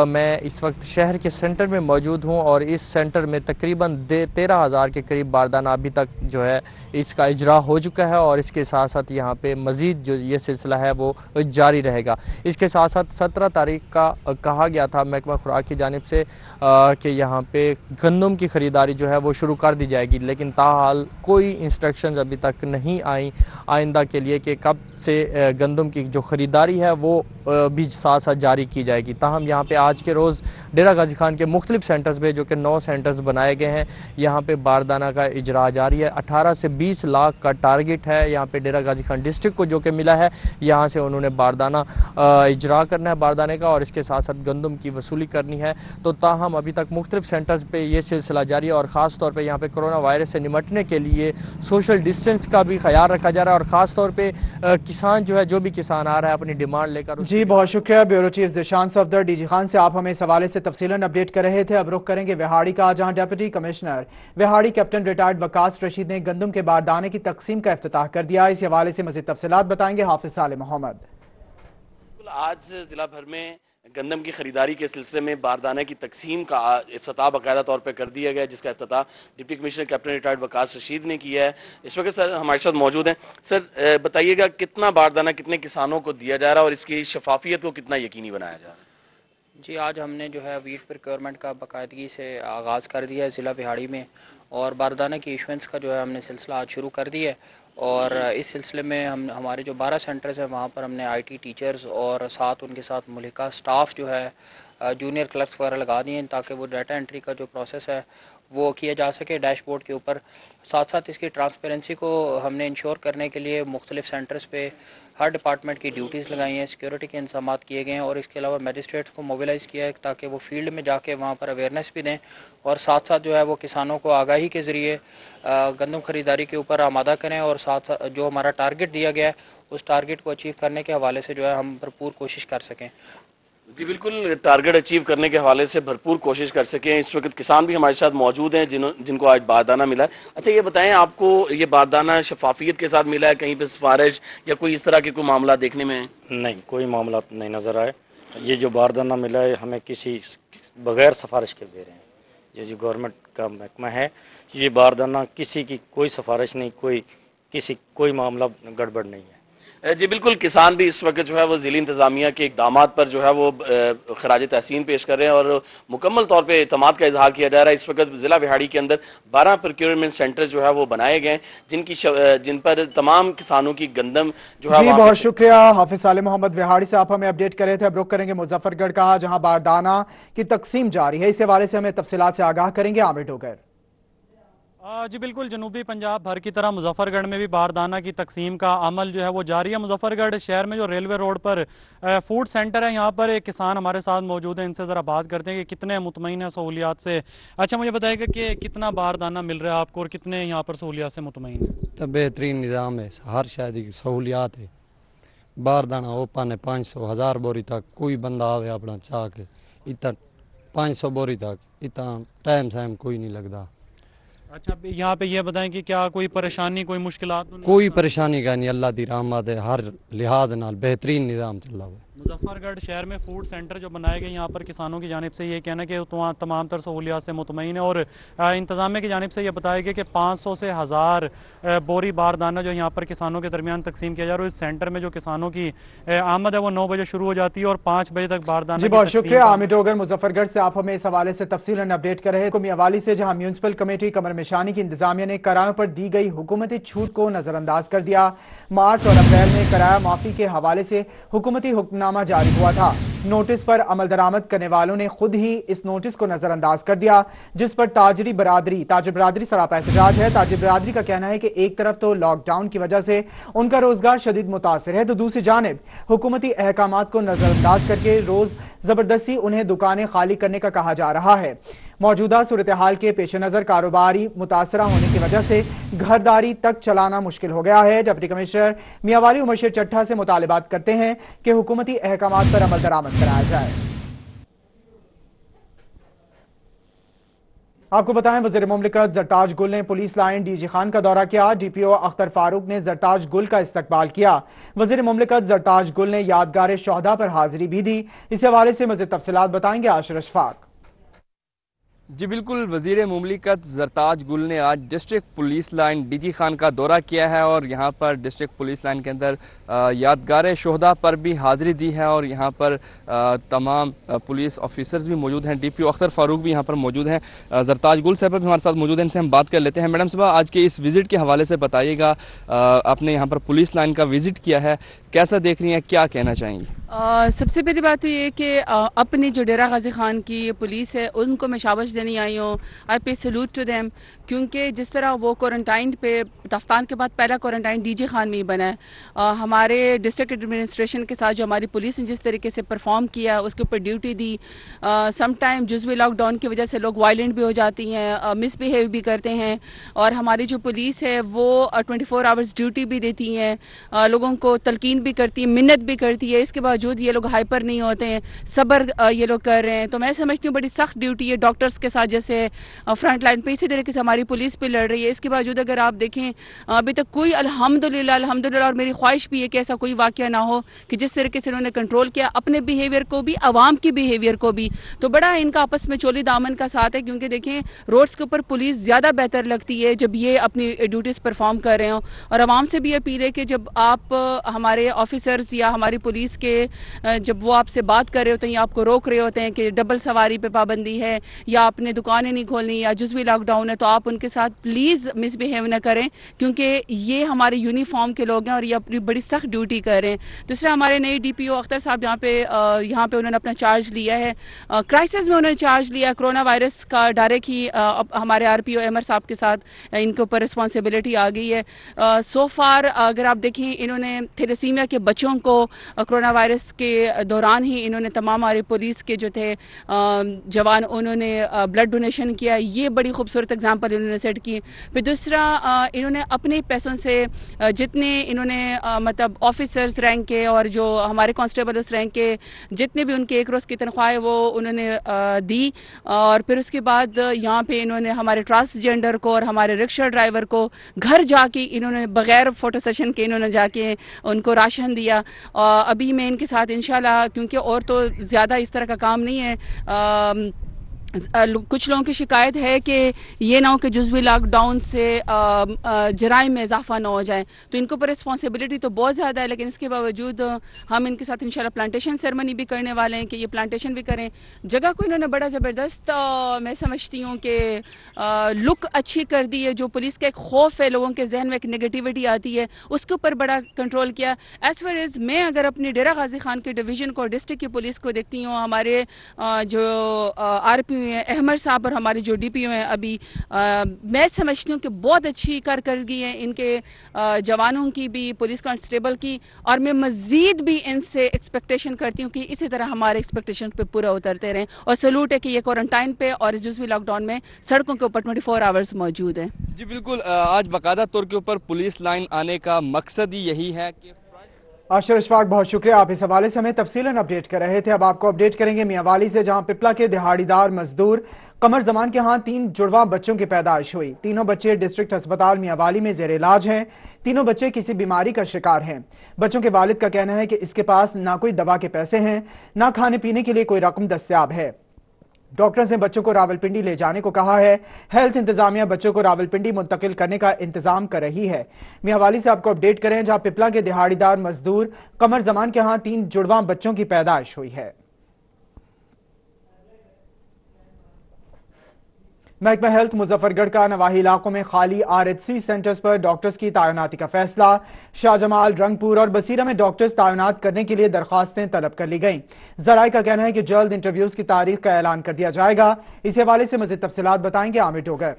S: मैं इस वक्त शहर के सेंटर में मौजूद हूँ और इस सेंटर में तकरीबन 13,000 के करीब बारदाना अभी तक जो है इसका इजरा हो चुका है और इसके साथ साथ यहाँ पे मज़ीद जो ये सिलसिला है वो जारी रहेगा। इसके साथ साथ 17 तारीख का कहा गया था महकमा खुराक की जानिब से कि यहाँ पे गंदम की ख़रीदारी जो है वो शुरू कर दी जाएगी, लेकिन ताहाल कोई इंस्ट्रक्शंस अभी तक नहीं आई आइंदा के लिए कि कब से गंदम की जो ख़रीदारी है वो भी साथ साथ जारी की जाएगी। ताहम यहाँ पे आज के रोज़ डेरा गाजी खान के मुख्तलिफ सेंटर्स में, जो कि 9 सेंटर्स बनाए गए हैं, यहाँ पे बारदाना का इजरा जारी है। 18 से 20 लाख का टारगेट है यहाँ पे डेरा गाजी खान डिस्ट्रिक्ट को जो कि मिला है। यहाँ से उन्होंने बारदाना इजरा करना है बारदाने का और इसके साथ साथ गंदम की वसूली करनी है। तो ताहम अभी तक मुख्तलिफ सेंटर्स पर ये सिलसिला जारी है और ख़ास तौर पर यहाँ पे कोरोना वायरस से निमटने के लिए सोशल डिस्टेंस का भी ख्याल रखा जा रहा है और ख़ास तौर पर किसान जो है, जो भी किसान आ रहा है अपनी डिमांड लेकर।
A: जी बहुत शुक्रिया ब्यूरो चीफ ज़िशान सफ्दर। डीजी खान से आप हमें इस हवाले से तफसीलन अपडेट कर रहे थे। अब रुख करेंगे विहाड़ी का, जहां deputy commissioner Vehari captain retired Waqas Rasheed ने गंदम के बारदाने की तकसीम का इफ्तिताह कर दिया। इस हवाले से मज़ीद तफसीलात बताएंगे हाफिज साले मोहम्मद।
T: आज जिला भर में गंदम की खरीदारी के सिलसिले में बारदाने की तकसीम का इफ्तिताह बाकायदा तौर पर कर दिया गया, जिसका इफ्तिताह deputy commissioner captain retired Waqas Rasheed ने किया है। इस वक्त सर हमारे साथ मौजूद हैं। सर बताइएगा कितना बारदाना कितने किसानों को दिया जा रहा है और इसकी शफाफियत को कितना यकीनी बनाया जा रहा है?
U: जी आज हमने जो है वीट प्रोक्योरमेंट का बाकायदगी से आगाज़ कर दिया है ज़िला बिहाड़ी में, और बारदाने की इशुएंस का जो है हमने सिलसिला आज शुरू कर दिया है। और इस सिलसिले में हमारे जो 12 सेंटर्स हैं वहाँ पर हमने IT टीचर्स और साथ उनके साथ मुलिका स्टाफ जो है जूनियर क्लर्क्स वगैरह लगा दिए हैं ताकि वो डाटा एंट्री का जो प्रोसेस है वो किया जा सके डैशबोर्ड के ऊपर। साथ साथ इसकी ट्रांसपेरेंसी को हमने इंश्योर करने के लिए मुख्तलिफ सेंटर्स पे हर डिपार्टमेंट की ड्यूटीज़ लगाई हैं, सिक्योरिटी के इंतजाम किए गए हैं और इसके अलावा मैजिस्ट्रेट्स को मोबिलाइज़ किया है ताकि वो फील्ड में जाके वहाँ पर अवेयरनेस भी दें और साथ साथ जो है वो किसानों को आगाही के ज़रिए गंदम खरीदारी के ऊपर आमादा करें और साथ जो हमारा टारगेट दिया गया है उस टारगेट को अचीव करने के हवाले से जो है हम भरपूर कोशिश कर सकें।
T: जी बिल्कुल, टारगेट अचीव करने के हवाले से भरपूर कोशिश कर सकें। इस वक्त किसान भी हमारे साथ मौजूद हैं जिनको आज बारदाना मिला है। अच्छा ये बताएं, आपको ये बारदाना शफाफियत के साथ मिला है, कहीं पे सिफारिश या कोई इस तरह के कोई मामला देखने में?
V: नहीं, कोई मामला नहीं नज़र आए। ये जो बारदाना मिला है हमें किसी बगैर सिफारिश के दे रहे हैं। ये जो गवर्नमेंट का महकमा है, ये बारदाना किसी की कोई सिफारिश नहीं, कोई मामला गड़बड़ नहीं है।
T: जी बिल्कुल, किसान भी इस वक्त जो है वो ज़िली इंतजामिया के इकदामात पर जो है वो खराज तहसीन पेश कर रहे हैं और मुकम्मल तौर पे एतमाद का इजहार किया जा रहा है। इस वक्त ज़िला बिहाड़ी के अंदर 12 प्रोक्योरमेंट सेंटर जो है वो बनाए गए जिन पर तमाम किसानों की गंदम जो है।
A: बहुत शुक्रिया हाफिज साले मोहम्मद विहाड़ी से, आप हमें अपडेट कर रहे थे। अब रुख करेंगे मुजफ्फरगढ़ का, जहाँ बारदाना की तकसीम जारी है। इस हवाले से हमें तफसीलात से आगाह करेंगे आमिर डोगर।
W: जी बिल्कुल, जनूबी पंजाब भर की तरह मुजफ्फरगढ़ में भी बारदाना की तकसीम का अमल जो है वो जारी है। मुजफ्फरगढ़ शहर में जो रेलवे रोड पर फूड सेंटर है, यहाँ पर एक किसान हमारे साथ मौजूद है, इनसे ज़रा बात करते हैं कि कितने मुतमईन है सहूलियात से। अच्छा मुझे बताइएगा कि कितना बारदाना मिल रहा है आपको और कितने यहाँ पर सहूलियात से मुतमईन है?
X: तो बेहतरीन निज़ाम है, हर शादी की सहूलियात है। बारदाना ओपन है 500,000 बोरी तक, कोई बंदा आवे अपना चाह के इतना 500 बोरी तक, इतना टाइम साइम कोई नहीं लगता।
W: अच्छा यहाँ पे ये बताएं कि क्या कोई परेशानी कोई मुश्किलात?
X: कोई परेशानी का नहीं, अल्लाह दी रहमत है, हर लिहाज नाल बेहतरीन निज़ाम चल रहा है।
W: मुजफ्फरगढ़ शहर में फूड सेंटर जो बनाए गए, यहाँ पर किसानों की जानिब से ये कहना है कि तमाम तर सहूलियात से मुतमईन है और इंतजामिया की जानिब से ये बताया गया कि 500 से 1000 बोरी बारदाना जो यहाँ पर किसानों के दरमियान तकसीम किया जा रहा है। इस सेंटर में जो किसानों की आमद है वो 9 बजे शुरू हो जाती है और 5 बजे तक बारदाना।
A: जी बहुत शुक्रिया आमिर डोगर मुजफ्फरगढ़ से, आप हमें इस हवाले से तफसीलन अपडेट कर रहे हैं। कौमी हवाले से जहाँ म्यूनसिपल कमेटी कमर हमेशानी की इंतजामिया ने किरायों पर दी गई हुकूमती छूट को नजरअंदाज कर दिया। मार्च और अप्रैल में किराया माफी के हवाले से हुकूमती हुक्मनामा जारी हुआ था। नोटिस पर अमल दरामद करने वालों ने खुद ही इस नोटिस को नजरअंदाज कर दिया, जिस पर ताजिर बरादरी सरापा एहतजाज है। ताजिर बरादरी का कहना है कि एक तरफ तो लॉकडाउन की वजह से उनका रोजगार शदीद मुतासिर है, तो दूसरी जानिब हुकूमती अहकामात को नजरअंदाज करके रोज जबरदस्ती उन्हें दुकानें खाली करने का कहा जा रहा है। मौजूदा सूरत हाल के पेश नजर कारोबारी मुतासरा होने की वजह से घरदारी तक चलाना मुश्किल हो गया है। डिप्टी कमिश्नर मियांवाली उमर शेर चट्टा से मुतालिबात करते हैं कि हुकूमती अहकामात पर अमल दरामद कराया जाए। आपको बताएं, वज़ीर मुमलिकत जरताज गुल ने पुलिस लाइन डीजी खान का दौरा किया। डीपीओ अख्तर फारूक ने जरताज गुल का इस्तकबाल किया। वज़ीर मुमलिकत जरताज गुल ने यादगार शोहदा पर हाजिरी भी दी। इस हवाले से मज़ीद तफसीलात बताएंगे आशिर अशफाक।
B: जी बिल्कुल, वज़ीर मुमलिकत जरताज गुल ने आज district police line DG Khan का दौरा किया है और यहाँ पर डिस्ट्रिक्ट पुलिस लाइन के अंदर यादगार शोहदा पर भी हाजिरी दी है और यहाँ पर तमाम पुलिस ऑफिसर्स भी मौजूद हैं। डीपीओ अख्तर फारूक भी यहाँ पर मौजूद हैं। जरताज गुल साहब भी हमारे साथ मौजूद हैं, इनसे हम बात कर लेते हैं। मैडम साहब, आज के इस विजिट के हवाले से बताइएगा, आपने यहाँ पर पुलिस लाइन का विजिट किया है, कैसा देख रही हैं, क्या कहना चाहेंगी?
C: सबसे पहली बात तो ये कि अपनी जो डेरा गाजी खान की पुलिस है उनको मैं शाबाश देनी आई हूँ। आई पे सैल्यूट टू देम, क्योंकि जिस तरह वो क्वारंटाइन पे दफ्तान के बाद पहला क्वारंटाइन डीजी खान में ही बना है। हमारे डिस्ट्रिक्ट एडमिनिस्ट्रेशन के साथ जो हमारी पुलिस ने जिस तरीके से परफॉर्म किया, उसके ऊपर ड्यूटी दी। सम टाइम जुज़वी लॉकडाउन की वजह से लोग वायलेंट भी हो जाती हैं, मिसबिहेव भी करते हैं, और हमारी जो पुलिस है वो 24 आवर्स ड्यूटी भी देती हैं, लोगों को तलकीन भी करती है, मिन्नत भी करती है। इसके बावजूद ये लोग हाइपर नहीं होते हैं, सब्र ये लोग कर रहे हैं। तो मैं समझती हूँ बड़ी सख्त ड्यूटी है डॉक्टर्स के साथ, जैसे फ्रंट लाइन पे इसी तरीके से हमारी पुलिस पे लड़ रही है। इसके बावजूद अगर आप देखें अभी तक कोई अल्हम्दुलिल्लाह और मेरी ख्वाहिश भी है कि ऐसा कोई वाकया ना हो कि जिस तरीके से उन्होंने कंट्रोल किया अपने बिहेवियर को भी, आवाम की बिहेवियर को भी। तो बड़ा इनका आपस में चोली दामन का साथ है, क्योंकि देखें रोड्स के ऊपर पुलिस ज्यादा बेहतर लगती है जब ये अपनी ड्यूटीज परफॉर्म कर रहे हो। और आवाम से भी अपील है कि जब आप हमारे ऑफिसर्स या हमारी पुलिस के जब वो आपसे बात कर रहे होते हैं या आपको रोक रहे होते हैं कि डबल सवारी पे पाबंदी है या आपने दुकानें नहीं खोलनी या जुज़वी लॉकडाउन है, तो आप उनके साथ प्लीज मिसबिहेव न करें, क्योंकि ये हमारे यूनिफॉर्म के लोग हैं और ये अपनी बड़ी सख्त ड्यूटी कर रहे हैं। दूसरा, हमारे नए डीपीओ अख्तर साहब यहाँ पे उन्होंने अपना चार्ज लिया है। क्राइसिस में उन्होंने चार्ज लिया, कोरोना वायरस का डायरेक्ट ही हमारे आरपीओ अमर साहब के साथ इनके ऊपर रिस्पॉन्सिबिलिटी आ गई है। सो फार अगर आप देखें, इन्होंने थैलेसीमिया के बच्चों को कोरोना वायरस के दौरान ही इन्होंने तमाम हमारे पुलिस के जो थे जवान, उन्होंने ब्लड डोनेशन किया। ये बड़ी खूबसूरत एग्जांपल इन्होंने सेट की। फिर दूसरा, इन्होंने अपने पैसों से जितने इन्होंने मतलब ऑफिसर्स रैंक के और जो हमारे कांस्टेबल उस रैंक के जितने भी उनके एक रोज की तनख्वाह है वो उन्होंने दी। और फिर उसके बाद यहाँ पे इन्होंने हमारे ट्रांसजेंडर को और हमारे रिक्शा ड्राइवर को घर जाके इन्होंने बगैर फोटो सेशन के इन्होंने जाके उनको राशन दिया। अभी मैं इनके साथ इंशाल्लाह, क्योंकि और तो ज्यादा इस तरह का काम नहीं है, कुछ लोगों की शिकायत है कि ये ना हो कि जुज़वी लॉकडाउन से जराइम में इजाफा ना हो जाए, तो इनके ऊपर रिस्पॉन्सिबिलिटी तो बहुत ज़्यादा है। लेकिन इसके बावजूद हम इनके साथ इंशाल्लाह प्लांटेशन सेरेमनी भी करने वाले हैं कि ये प्लांटेशन भी करें। जगह को इन्होंने बड़ा ज़बरदस्त मैं समझती हूँ कि लुक अच्छी कर दी है। जो पुलिस का एक खौफ है, लोगों के जहन में एक नेगेटिविटी आती है, उसके ऊपर बड़ा कंट्रोल किया। एज फार एज मैं अगर अपनी डेरा गाजी खान के डिवीजन को, डिस्ट्रिक्ट की पुलिस को देखती हूँ, हमारे जो आरपी अहमद साहब और हमारे जो डीपीओ हैं अभी, मैं समझती हूँ कि बहुत अच्छी कारकर्दगी है इनके जवानों की भी, पुलिस कांस्टेबल की, और मैं मजीद भी इनसे एक्सपेक्टेशन करती हूँ कि इसी तरह हमारे एक्सपेक्टेशन पे पूरा उतरते रहें। और सैल्यूट है कि ये क्वारंटाइन पे और जुज़वी लॉकडाउन में सड़कों के ऊपर 24 आवर्स मौजूद है।
B: जी बिल्कुल, आज बाकायदा तौर के ऊपर पुलिस लाइन आने का मकसद ही यही है कि
A: आशिर अशफाक, बहुत शुक्रिया, आप इस हवाले से हमें तफसीलन अपडेट कर रहे थे। अब आपको अपडेट करेंगे मियांवाली से, जहां पिपला के दिहाड़ीदार मजदूर कमर जमान के यहाँ 3 जुड़वा बच्चों की पैदाइश हुई। तीनों बच्चे डिस्ट्रिक्ट अस्पताल मियांवाली में जेर इलाज हैं। तीनों बच्चे किसी बीमारी का शिकार हैं। बच्चों के वालिद का कहना है कि इसके पास ना कोई दवा के पैसे हैं, ना खाने पीने के लिए कोई रकम दस्तयाब है। डॉक्टर्स ने बच्चों को रावलपिंडी ले जाने को कहा है। हेल्थ इंतजामिया बच्चों को रावलपिंडी मुंतकिल करने का इंतजाम कर रही है। मियांवाली से आपको अपडेट करें, जहां पिपला के दिहाड़ीदार मजदूर कमर जमान के यहाँ 3 जुड़वा बच्चों की पैदाइश हुई है। महकमा हेल्थ मुजफ्फरगढ़ का नवाही इलाकों में खाली RHC सेंटर्स पर डॉक्टर्स की तैनाती का फैसला। शाहजमाल, रंगपुर और बसीरा में डॉक्टर्स तैनात करने के लिए दरखास्तें तलब कर ली गईं। जराये का कहना है कि जल्द इंटरव्यूज की तारीख का ऐलान कर दिया जाएगा। इस हवाले से मजीद तफसीलात बताएंगे आमिर डोगर।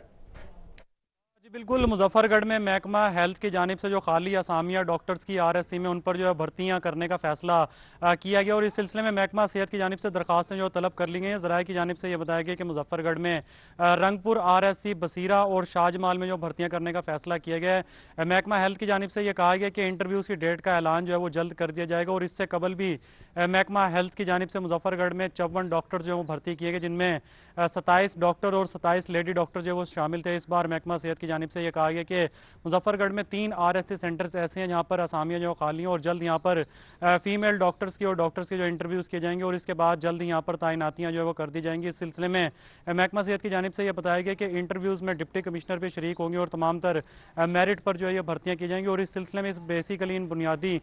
W: बिल्कुल, मुजफ्फरगढ़ में महकमा हेल्थ की जानिब से जो खाली असामिया डॉक्टर्स की RSC में उन पर जो है भर्तियां करने का फैसला किया गया और इस सिलसिले में महकमा सेहत की जानिब से दरखास्तें जो तलब कर ली गई हैं। ज़राए की जानिब से यह बताया गया कि मुजफ्फरगढ़ में रंगपुर, RSC, बसीरा और शाहजमाल में जो भर्तियां करने का फैसला किया गया है। महकमा हेल्थ की जानिब से यह कहा गया कि इंटरव्यूज़ की डेट का ऐलान जो है वो जल्द कर दिया जाएगा और इससे कबल भी महकमा हेल्थ की जानिब से मुजफ्फरगढ़ में 54 डॉक्टर जो है वो भर्ती किए गए, जिनमें 27 डॉक्टर और 27 लेडी डॉक्टर जो है वो शामिल थे। इस बार महकमा सेहत की जानिब से यह कहा गया कि मुजफ्फरगढ़ में 3 RSC सेंटर्स ऐसे हैं जहां पर असामियां जो खाली हैं और जल्द यहां पर फीमेल डॉक्टर्स की और डॉक्टर्स के जो इंटरव्यूज किए जाएंगे और इसके बाद जल्द यहां पर तैनातियां जो है वो कर दी जाएंगी। इस सिलसिले में महकमा सेहत की जानिब से यह बताया गया कि इंटरव्यूज में डिप्टी कमिश्नर भी शरीक होंगे और तमाम तर मेरिट पर जो है ये भर्तियां की जाएंगी और इस सिलसिले में बेसिकली इन बुनियादी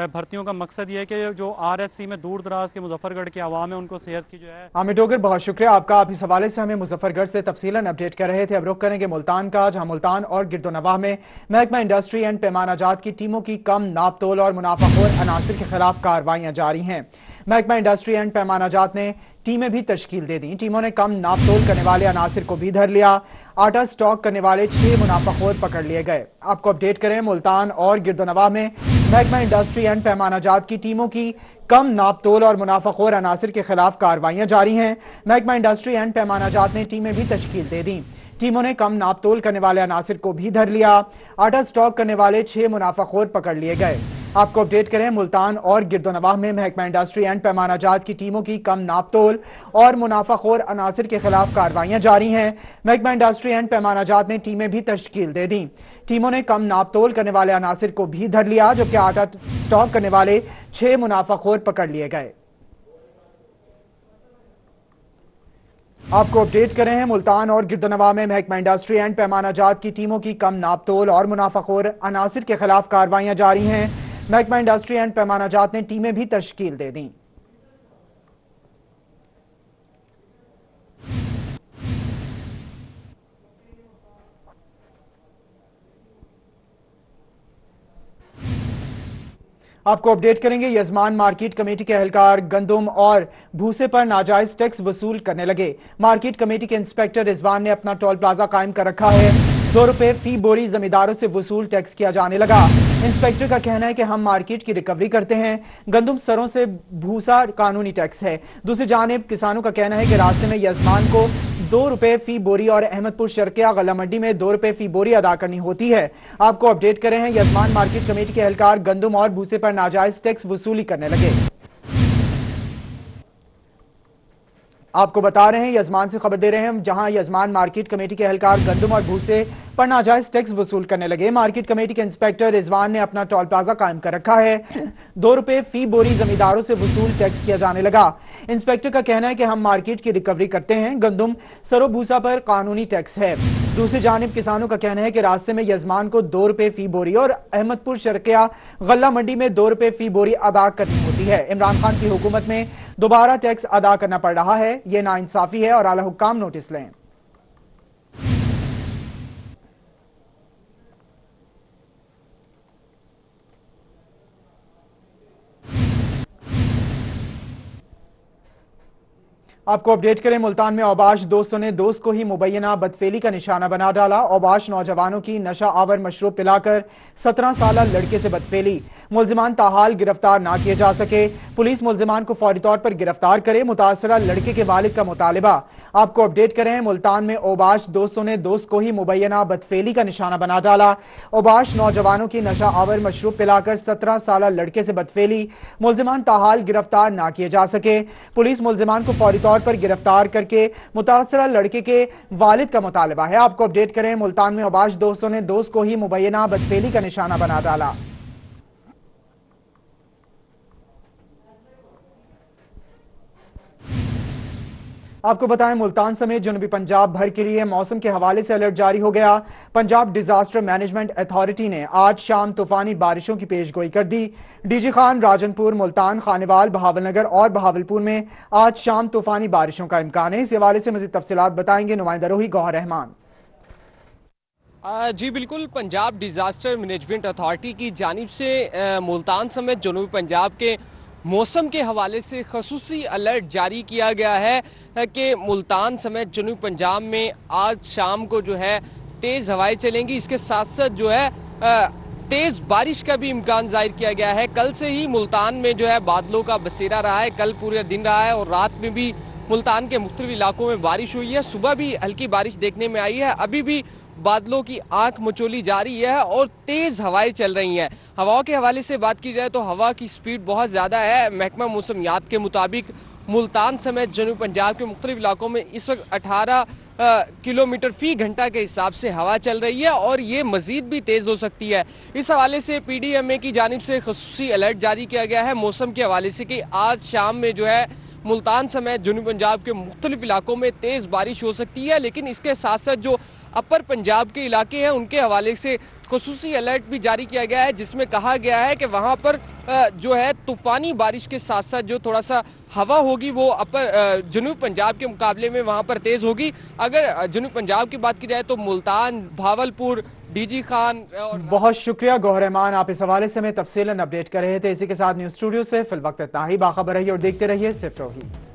W: भर्तियों का मकसद ये है कि जो RSC में दूर दराज के मुजफ्फरगढ़ के आवाम है उनको सेहत की जो है।
A: आमिर डोगर, बहुत शुक्रिया आपका। आप इस हवाले से हमें मुजफ्फरगढ़ से तफसीलन अपडेट कर रहे थे। अब रुख करेंगे मुल्तान का, जहां मुल्तान और गिरदोनवाह में महकमा इंडस्ट्री एंड पैमानाजात की टीमों की कम नापतोल और मुनाफाखोर अनासिर के खिलाफ कार्रवाइयां जारी हैं। महकमा इंडस्ट्री एंड पैमानाजात ने टीमें भी तश्कील दे दी। टीमों ने कम नापतोल करने वाले अनासिर को भी धर लिया। आटा स्टॉक करने वाले 6 मुनाफाखोर पकड़ लिए गए। आपको अपडेट करें, मुल्तान और गिरदोनवाह में महकमा इंडस्ट्री एंड पैमानाजात की टीमों की कम नापतोल और मुनाफाखोर अनासिर के खिलाफ कार्रवाइयां जारी हैं। महकमा इंडस्ट्री एंड पैमानाजात ने टीमें भी तश्कील दे दी। टीमों ने कम नापतोल करने वाले अनासिर को भी धर लिया। आटा स्टॉक करने वाले 6 मुनाफाखोर पकड़ लिए गए। आपको अपडेट करें, मुल्तान और गिरदोनवाह में महकमा इंडस्ट्री एंड पैमानाजात की टीमों की कम नापतोल और मुनाफाखोर अनासिर के खिलाफ कार्रवाइयां जारी हैं। महकमा इंडस्ट्री एंड पैमानाजात ने टीमें भी तश्कील दे दी। टीमों ने कम नापतोल करने वाले अनासिर को भी धर लिया, जबकि आटा स्टॉक करने वाले 6 मुनाफाखोर पकड़ लिए गए। आपको अपडेट कर रहे हैं, मुल्तान और गिरदोनवाह में महकमा इंडस्ट्री एंड पैमानाजात की टीमों की कम नापतोल और मुनाफाखोर अनासिर के खिलाफ कार्रवाइयां जारी हैं। महकमा इंडस्ट्री एंड पैमानाजात ने टीमें भी तश्कील दे दी। आपको अपडेट करेंगे, यजमान मार्केट कमेटी के एहलकार गंदम और भूसे पर नाजायज टैक्स वसूल करने लगे। मार्केट कमेटी के इंस्पेक्टर रिजवान ने अपना टोल प्लाजा कायम कर रखा है। 2 रुपए फी बोरी जमींदारों से वसूल टैक्स किया जाने लगा। इंस्पेक्टर का कहना है कि हम मार्केट की रिकवरी करते हैं। गंदम सरों से भूसा कानूनी टैक्स है। दूसरी जानिब किसानों का कहना है कि रास्ते में यजमान को 2 रुपए फी बोरी और अहमदपुर शर्किया गला मंडी में 2 रुपए फी बोरी अदा करनी होती है। आपको अपडेट कर रहे हैं, यजमान मार्केट कमेटी के एहलकार गंदम और भूसे पर नाजायज टैक्स वसूली करने लगे। आपको बता रहे हैं, यजमान से खबर दे रहे हैं, जहां यजमान मार्केट कमेटी के एहलकार गंदम और भूसे पर नाजायज टैक्स वसूल करने लगे। मार्केट कमेटी के इंस्पेक्टर रिजवान ने अपना टोल प्लाजा कायम कर रखा है। 2 रुपए फी बोरी जमींदारों से वसूल टैक्स किया जाने लगा। इंस्पेक्टर का कहना है कि हम मार्केट की रिकवरी करते हैं। गंदम सरो भूसा पर कानूनी टैक्स है। दूसरी जानिब किसानों का कहना है कि रास्ते में यजमान को 2 रुपए फी बोरी और अहमदपुर शर्किया गल्ला मंडी में 2 रुपए फी बोरी अदा करनी होती है। इमरान खान की हुकूमत में दोबारा टैक्स अदा करना पड़ रहा है। यह नाइंसाफी है और आला हुक्काम नोटिस लें। आपको अपडेट करें, मुल्तान में औबाश दोस्तों ने दोस्त को ही मुबैना बदफेली का निशाना बना डाला। औबाश नौजवानों की नशा आवर मशरूब पिलाकर 17 साल लड़के से बदफेली। मुलजिमान ताहाल गिरफ्तार ना किए जा सके। पुलिस मुलजिमान को फौरी तौर पर गिरफ्तार करे, मुतासरा लड़के के वालिद का मुतालिबा। आपको अपडेट करें, मुल्तान में औबाश दोस्तों ने दोस्त को ही मुबैना बदफेली का निशाना बना डाला। औबाश नौजवानों की नशा आवर मशरूब पिलाकर 17 साल लड़के से बदफेली। मुलजिमान ताहाल गिरफ्तार ना किए जा सके। पुलिस मुलजिमान को फौरी तौर पर गिरफ्तार करके मुतासरा लड़के के वालिद का मुतालिबा है। आपको अपडेट करें, मुल्तान में औबाश दोस्तों ने दोस्त को ही मुबैना बदफेली का निशाना बना डाला। آپ کو بتائیں ملتان سمیت جنوبی پنجاب بھر کے لیے موسم کے حوالے سے الرٹ جاری ہو گیا۔ پنجاب ڈیزاسٹر مینجمنٹ اتھارٹی نے آج شام طوفانی بارشوں کی پیش گوئی کر دی۔ ڈی جی خان، راجن پور، ملتان، خانیوال، بہاول نگر اور بہاولپور میں آج شام طوفانی بارشوں کا امکان ہے۔ اس حوالے سے مزید تفصیلات بتائیں گے نمائندہ روحی گوہر رحمان۔
D: جی بالکل، پنجاب ڈیزاسٹر مینجمنٹ اتھارٹی کی جانب سے ملتان سمیت جنوبی پنجاب کے موسم کے حوالے سے خصوصی الرٹ جاری کیا گیا ہے کہ ملتان سمیت جنوبی پنجاب میں آج شام کو جو ہے تیز ہوائیں چلیں گی۔ اس کے ساتھ ساتھ جو ہے تیز بارش کا بھی امکان ظاہر کیا گیا ہے۔ کل سے ہی ملتان میں جو ہے بادلوں کا بسیرا رہا ہے، کل پورے دن رہا ہے اور رات میں بھی ملتان کے مختلف علاقوں میں بارش ہوئی ہے۔ صبح بھی ہلکی بارش دیکھنے میں آئی ہے، ابھی بھی بادلوں کی آنکھ مچولی جاری ہے اور تیز ہوائیں چل رہی ہیں۔ ہواؤں کے حوالے سے بات کی جائے تو ہوا کی سپیڈ بہت زیادہ ہے۔ محکمہ موسمیات کے مطابق ملتان سمیت جنوبی پنجاب کے مختلف علاقوں میں اس وقت 18 کلومیٹر فی گھنٹہ کے حساب سے ہوا چل رہی ہے اور یہ مزید بھی تیز ہو سکتی ہے۔ اس حوالے سے پی ڈی ایم اے کی جانب سے خصوصی الرٹ جاری کیا گیا ہے موسم کے حوالے سے کہ آج شام میں جو ہے ملتان سمیت جنوبی پنجاب کے مختلف علاقوں میں تیز بارش ہو سکتی ہے، لیکن اس کے ساتھ ساتھ جو اپر پنجاب کے علاقے ہیں ان کے حوالے سے خصوصی الرٹ بھی جاری کیا گیا ہے، جس میں کہا گیا ہے کہ وہاں پر جو ہے طوفانی بارش کے ساتھ ساتھ جو تھوڑا سا ہوا ہوگی وہ جنوبی پنجاب کے مقابلے میں وہاں پر تیز ہوگی۔ اگر جنوبی پنجاب کی بات کی جائے تو ملتان، بہاولپور، ڈی جی خان اور
A: بہت شکریہ گوہر رحمان، آپ اس حوالے سے ہمیں تفصیلاً اپڈیٹ کر رہے تھے۔ اسی کے ساتھ نیوز اسٹوڈیو سے فی الوقت اتنا ہی، باخبر رہیے اور دیکھتے رہیے صرف روحی۔